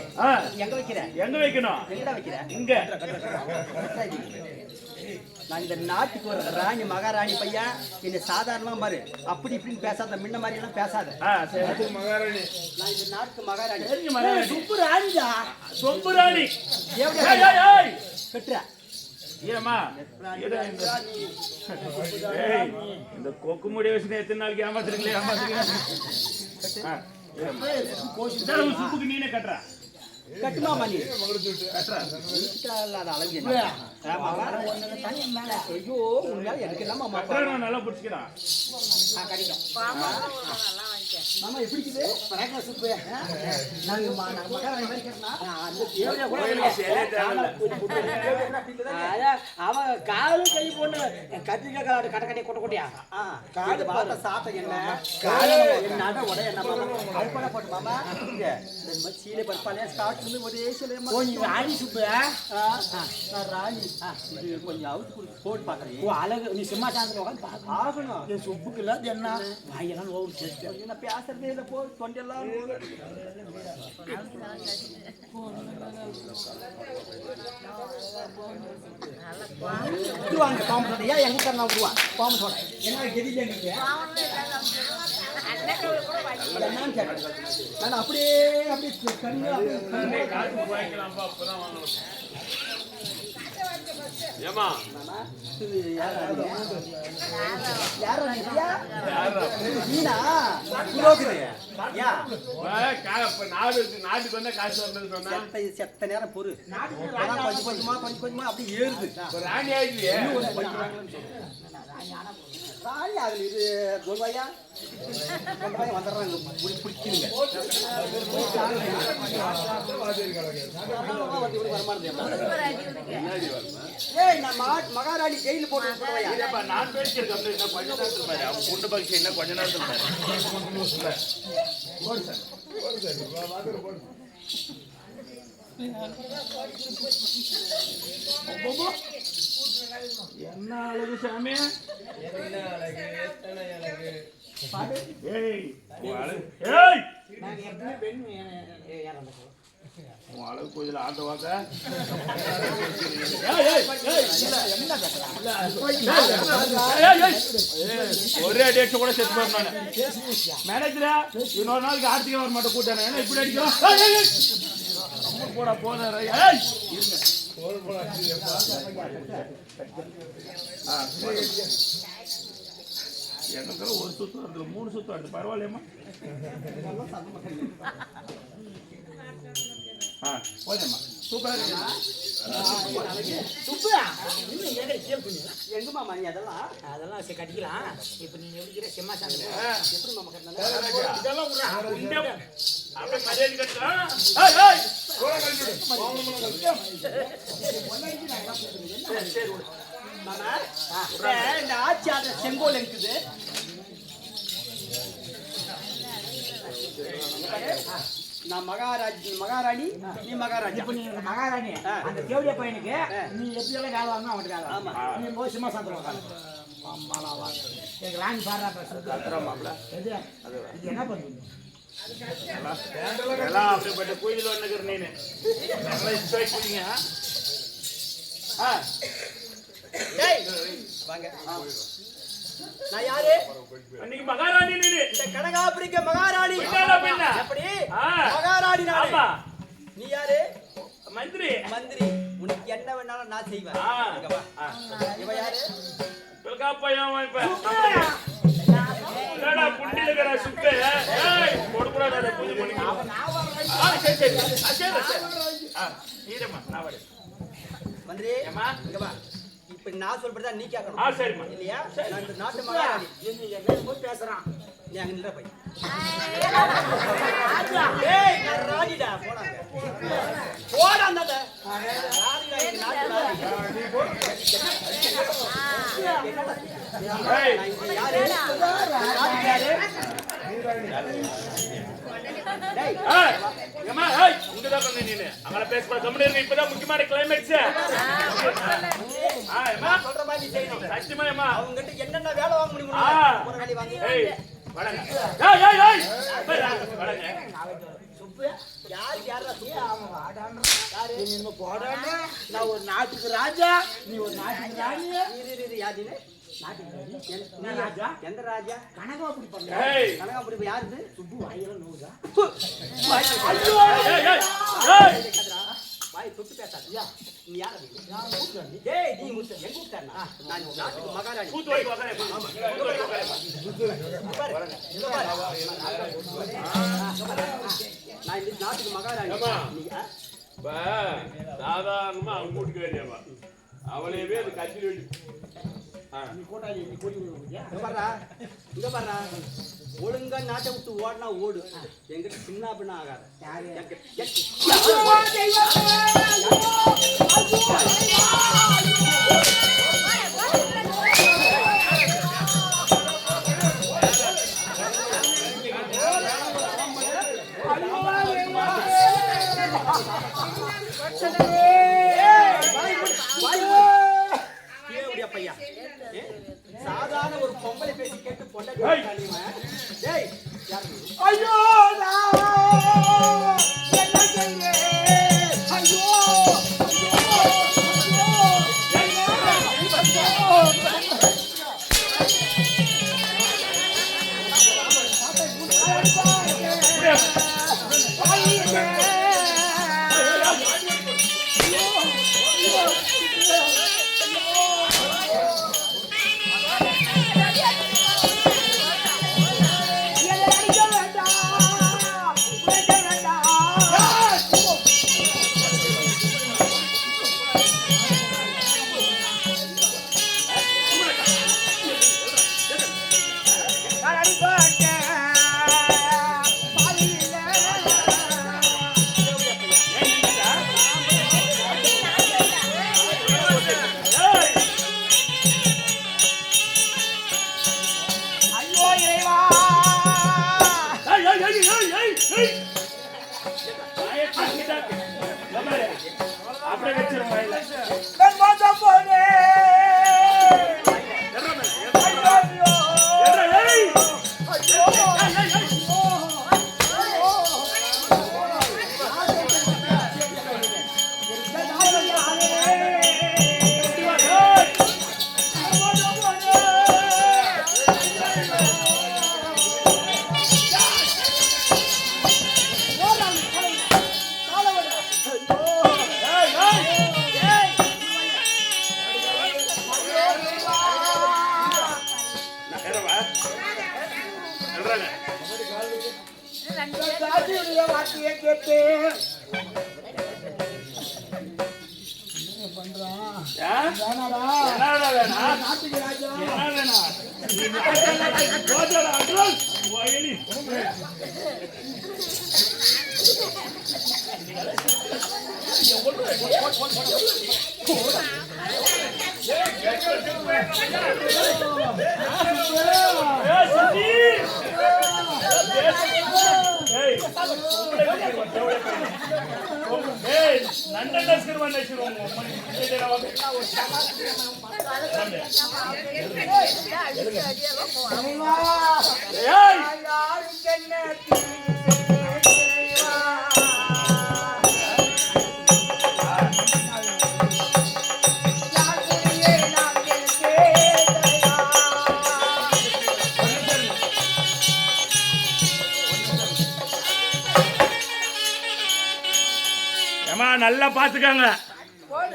எங்க வைக்கிற? எங்க வைக்கணும்? எங்கடா வைக்கிற? இங்க. நான் இந்த நாட்டுக்கு ஒரு ராணி மகாராணி பையன் என்ன சாதாரணமா பாரு அப்படி இப்படின்னு பேசாத முன்ன மாதிரி எல்லாம் பேசாத. சரி மகாராணி. நான் இந்த நாட்டுக்கு மகாராணி. சரிங்க மகாராணி. சுப்பு ராணிடா சொம்பு ராணி. ஏய் ஏய் ஏய் கட்டுற ஏமா இந்த கொக்கு முடி வச்சு எத்தனை நாளைக்கு ஏமாத்துறீங்களே ஏமாத்துறீங்க. சுப்புக்கு நீனே கட்டுற. கட்டுமாமா நீ கட்டுற. இல்லாத அழகு ஐயோ உன்னால எனக்கு என்ன மாமா நான் நல்லா பிடிச்சிக்கிறேன். மாமா எப்படி இருக்குது? பரவாயில்ல சுப்பு. நாங்க மகாராணி மாதிரி கேட்டனா அந்த தேவதையா கூட அவ காலு கை போட்டு கத்திரிக்காய் காடு கட்ட கட்டி கொட்ட கொட்டியா காடு பார்த்த சாப்பிட்ட என்ன என்ன உடைய என்ன மாமா அல்பனா போட்டு மாமா இங்க இந்த மாதிரி சீலை பருப்பாலே ஸ்டார்ட் பண்ணி ஒரே சீலையம்மா ஓ நீ ராணி சுப்பு நான் ராணி இது கொஞ்சம் அவுத்து கொடுத்து போட்டு பார்க்குறேன். ஓ அழகு நீ சிம்மா சாந்தத்தில் உட்காந்து பார்க்க ஆகணும். என் சுப்புக்கு இல்லாத என்ன வாயெல்லாம் ஓவர் சேர்த்து நான் பேசுறதே இல்லை போ தொண்டெல்லாம் விட்டுருவாங்க பாம்பு சோட. ஏன் எங்க நான் விடுவான் பாம்பு சோட என்ன கெதியில் எங்களுக்கு என்னன்னு கேட்கறேன். நான் அப்படியே அப்படியே கண்ணு அப்படியே காசு வாங்கிக்கலாம்ப்பா அப்பதான் வாங்கணும். ஏமா நாட்டுக்கு வந்தா காசு வந்தது சொன்னா செத்த நேரம் பொறு கொஞ்சம் கொஞ்சமா அப்படி ஏறுது. ராணி ஆயிடுவியே. ராணி ஆகுது இது கோல்வாயா வந்துடுறாங்க பிடிச்சிருங்க. ஏய் நான் மகாராணி ஜெயில போட்டு நான் பேசியிருக்கேன் கொஞ்ச நேரத்துக்கு பாரு அவன் குண்டு பக்ஷி என்ன கொஞ்ச நேரத்துக்கு பாரு. என்ன அழகு சாமி. ஏய் ஏய் உன் அழகு கோயில ஆட்ட வாக்க ஒரே டேட் கூட செத்து போறேன் மேனேஜரா இன்னொரு நாளைக்கு ஆர்த்திகை வர மாட்டேன் கூட்டானே ஏன்னா இப்படி அடிக்கலாம் போடா போன எனக்கு ஒரு சுத்தம் வருது 3 சுத்தம் வருது பரவாயில்லையம்மா. போதேம்மா சூப்பரா இருக்கு. எங்க மாமா நீ அதெல்லாம் அதெல்லாம் சரி கட்டிக்கலாம். இப்ப நீங்க எப்படி சிம்மா சாப்பிடுங்க. எப்படி மாமா கட்டினா இதெல்லாம் விடுறா. அப்படியே மரியாதை கட்டுறான். ஏய் ஏய் மாமா இந்த ஆட்சி ஆடுற செங்கோல் இருக்குது நான் மகாராணி நீ மகாராஜா. இப்ப நீ மகாராணி அந்த தேவடிய பையனுக்கு நீ எப்படி எல்லாம் வேலை வாங்கணும் அவனுக்கு வேலை. ஆமா. நீ போய் சிம்மா சாப்பிடுவாங்க. ராணி பாடுறா இது என்ன பண்ணுவீங்க? எல்லாம் அப்படிப்பட்ட கோயில் ஒண்ணுக்குற நீனு நல்லா என்ஜாய் பண்ணீங்க. டேய் வாங்க. நான் யாரு? அன்னைக்கு மகாராணி நீனு. இந்த கனகாபுரிக்கு மகாராணி. பின்ன எப்படி ஆ. மகாராணி நானே. ஆமா. நீ யாரு? மந்திரி. மந்திரி. உனக்கு என்ன வேணாலும் நான் செய்வேன். ஆ. இங்க வா. இவ யாரு? பிள்கா பையன் இப்ப என்னடா புண்டில இருக்கற சுப்பு. ஏய் கொடுக்குறாடா அந்த பூஜை பண்ணி. சரி சரி சரி. ஈரமா நான் வரேன். மந்திரி ஏம்மா? இங்க வா. இப்ப நான் சொல்றதா நீ கேட்கணும். சரிம்மா. இல்லையா? நான் இந்த நாட்டு மகாராணி. என்ன போய் பேசுறான்? நீ அங்க நில்ற பை. ஏய் நான் ராணிடா போடாங்க. போடா அந்தட. ராணிடா இந்த நாட்டு ராணி. ஏய் நான் இங்க யாரு? ராணி யாரு? டேய் ஏய் ஏம்மா ஏய் இங்க தான் பண்ணு நீனு. அங்கல பேச கூடாது. கம்முனு இருங்க. இப்பதான் முக்கியமான கிளைமாக்ஸ். ஏம்மா சொல்ற மாதிரி நீ செய்யணும். சத்தியமா ஏம்மா. அவங்க கிட்ட என்னென்ன வேலை வாங்க முடியுமோ ஒரு வேலை வாங்கி. ஏய் வடங்க. ஏய் ஏய் ஏய் வடங்க. சுப்பு யாருக்கு யாரா சுப்பு? அவன் வாடான்னு யாரு? நீ என்ன போடானே? நான் ஒரு நாட்டுக்கு ராஜா, நீ ஒரு நாட்டுக்கு ராணி. இரு யாருன்னு? நாட்டுக்கு ராணி. என்ன ராஜா? எந்த ராஜா? கனகாபுரி பண்ண. ஏய் கனகாபுரி யாருது? சுப்பு வாயில நோவுதா? ஐயோ ஏய் ஏய் ஏய் வாய் தொட்டு பேசாதியா? நீ யாரு? நான் கூப்பிடுறேன். டேய் நீ முத்து எங்க கூப்பிட்டேன்னா? நான் இந்த நாட்டுக்கு மகாராணி. கூத்து வைக்க வகரே. ஆமா. கூத்து வைக்க வகரே. பாரு. இங்க பாரு. நான் இந்த நாட்டுக்கு மகாராணி. நீ இப்ப சாதாரணமா அவங்க கூட்டிட்டு வேண்டியவா அவளையவே அது கட்சி வேண்டி நீ கோட்டாளி நீ கோடி விடுறியா? இங்க பாரு. ஒழுங்கா நாட்டை விட்டு ஓடினா ஓடு. எங்கிட்ட சின்ன பின்ன ஆகாது. யாரு? பையா சாதாரண ஒரு பொம்பளை பேசி கேட்டு பொண்டாட்டி. டேய் யாரு? ஐயோ என்ன செய்யேன்? ஐயோ அப்படியே வச்சிருங்க வாயில. வார்த்தையை கேட்டு என்னடா வேணா என்ன வேணா போதடா அட்ரஸ் வயலி நல்லா பாத்துக்காங்க.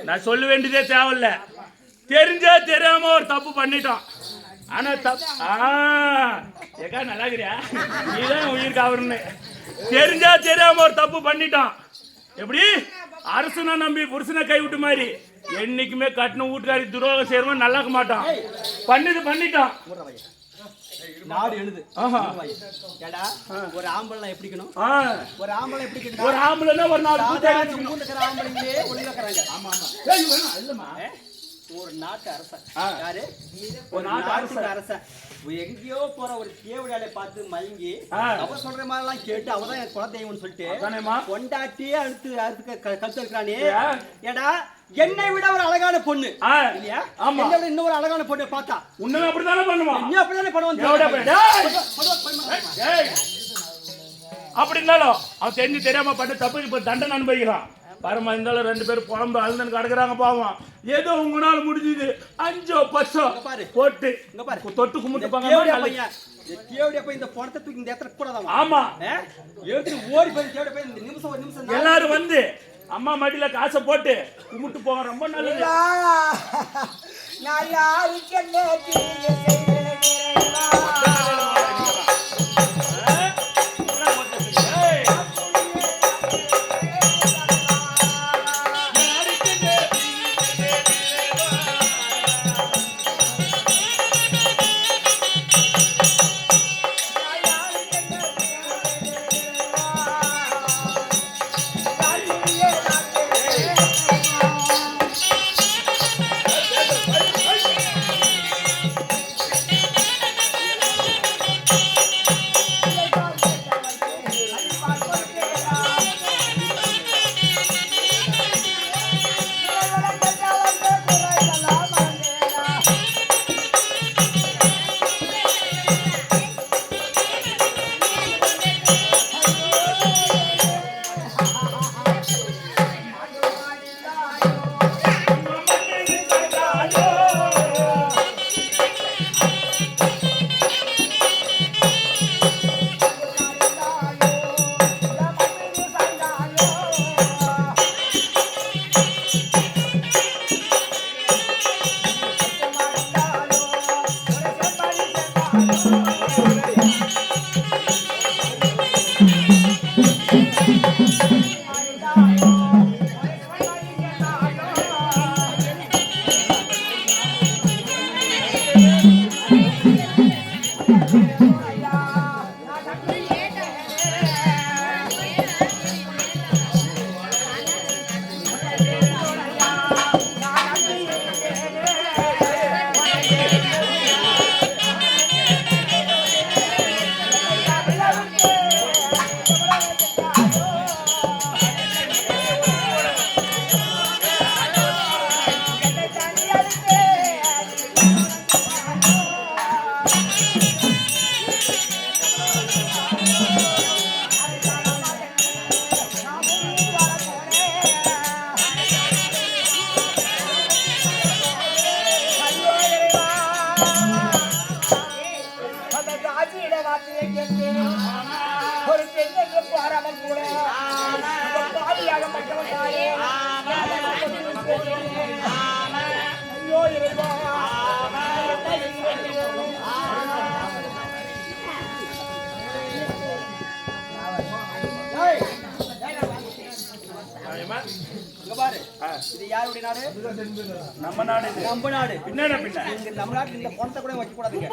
நான் சொல்ல வேண்டியதே தேவையில்ல. தெரிஞ்சா தெரியாம ஒரு தப்பு பண்ணிட்டோம். ஆனா ஏக்கா நல்லா இருக்கிறியா? நீதான் உயிர் காவறன்னு. தெரிஞ்சா தெரியாம ஒரு தப்பு பண்ணிட்டோம். எப்படி அரசனை நம்பி புருஷனை கைவிட்டு மாதிரி என்னைக்குமே கட்டின வீட்டுக்காரி துரோகம் செய்யறவன் நல்லா இருக்க மாட்டான். பண்ணிட்டோம். நாடு எழுது. ஏடா ஒரு ஆம்பளை எப்படி இருக்கணும்? ஒரு ஆம்பளை எப்படி இருக்கணும்? ஒரு ஆம்பளைனா ஒரு நாலு ஊர்ல இருக்கிற ஆம்பளைங்களே ஒழுங்கா இருக்கறாங்க. ஆமா ஆமா. இல்லம்மா ஒரு நாட்டு அரசன். யாரு? ஒரு நாட்டு அரசன். எங்கேயோ போற ஒரு கேவடியாலை பார்த்து மயங்கி அவ சொல்ற மாதிரி எல்லாம் கேட்டு அவதான் எனக்கு குலதெய்வம்னு சொல்லிட்டு கொண்டாட்டியே அடுத்து கழுத்து இருக்கிறானே. ஏடா என்னை விட ஒரு அழகான பொண்ணு இல்லையா? என்னை விட இன்னொரு அழகான பொண்ணு பார்த்தா உன்னை அப்படித்தானே பண்ணுவான். இன்னும் அப்படித்தானே பண்ணுவான். அப்படி இருந்தாலும் அவன் தெரிஞ்சு தெரியாம பண்ண தப்பு இப்ப தண்டனை அனுபவிக்கிறான். பரமா இருந்தாலும் 2 பேரும் புலம்பு அழுந்தன் கிடக்குறாங்க பாவம். ஏதோ உங்களால முடிஞ்சது 5 10 போட்டு தொட்டு கும்பிட்டுப்பாங்க. இந்த பணத்தை தூக்கி இந்த இடத்துல கூடாதான். ஆமா ஓடி போய் தேவடியா போய் இந்த நிமிஷம் ஒரு நிமிஷம் எல்லாரும் வந்து அம்மா மடியில காசை போட்டு கும்பிட்டு போங்க. ரொம்ப நல்லது. ஏம்மா? இங்க பாரு இது யாருடைய நாடு? நம்ம நாடு இது. நம்ம நாடு. பின்ன பின்ன இங்க தமிழ்நாட்டுல இந்த பணத்தை கூட வைக்க கூடாதுங்க.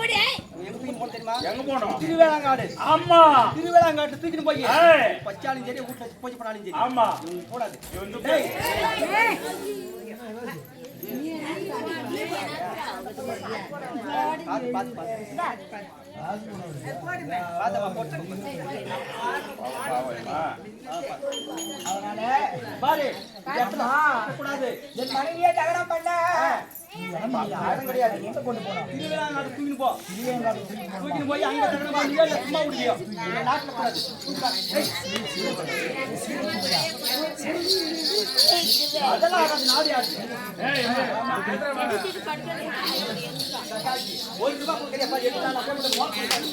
எங்க போய் போன தெரியுமா? எங்க போனோம்? திருவேளாங்காடு. ஆமா திருவேளாங்காட்டு தூக்கிட்டு போய் ஏய். பச்சாலும் சரி வீட்டுல பூஜை பண்ணாலும் சரி ஆமா இவங்க கூடாது. இது வந்து டேய், பாத்து பாத்து பாத்து பாத்தமா போட்டு அதனால பாரு இந்த இடத்துல கூடாது. என் மனைவியே தகனம் பண்ண யாரும் கிடையாது. எங்க கொண்டு போனோம்? திருவேளாங்காடு தூக்கிட்டு போ. தூக்கிட்டு போய் அங்க தகனம் பண்ணியா இல்ல சும்மா விடுவியோ? இந்த நாட்டுல கூடாது. அதெல்லாம் ஆகாது. நாடு யாரு? ஒரு ரூபா கொடுக்கறியா பாரு. எடுத்து நான் அப்படியே போட்டு வாக்கு கொடுத்தாங்க.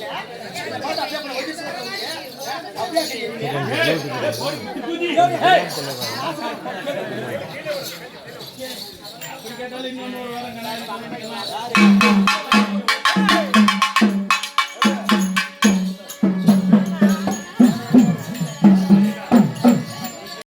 இதை பார்த்து அப்படியே போட்டு ஒதுக்கி வச்சிருக்காங்க. அப்படியே கேட்டாலும் இன்னொன்னு வர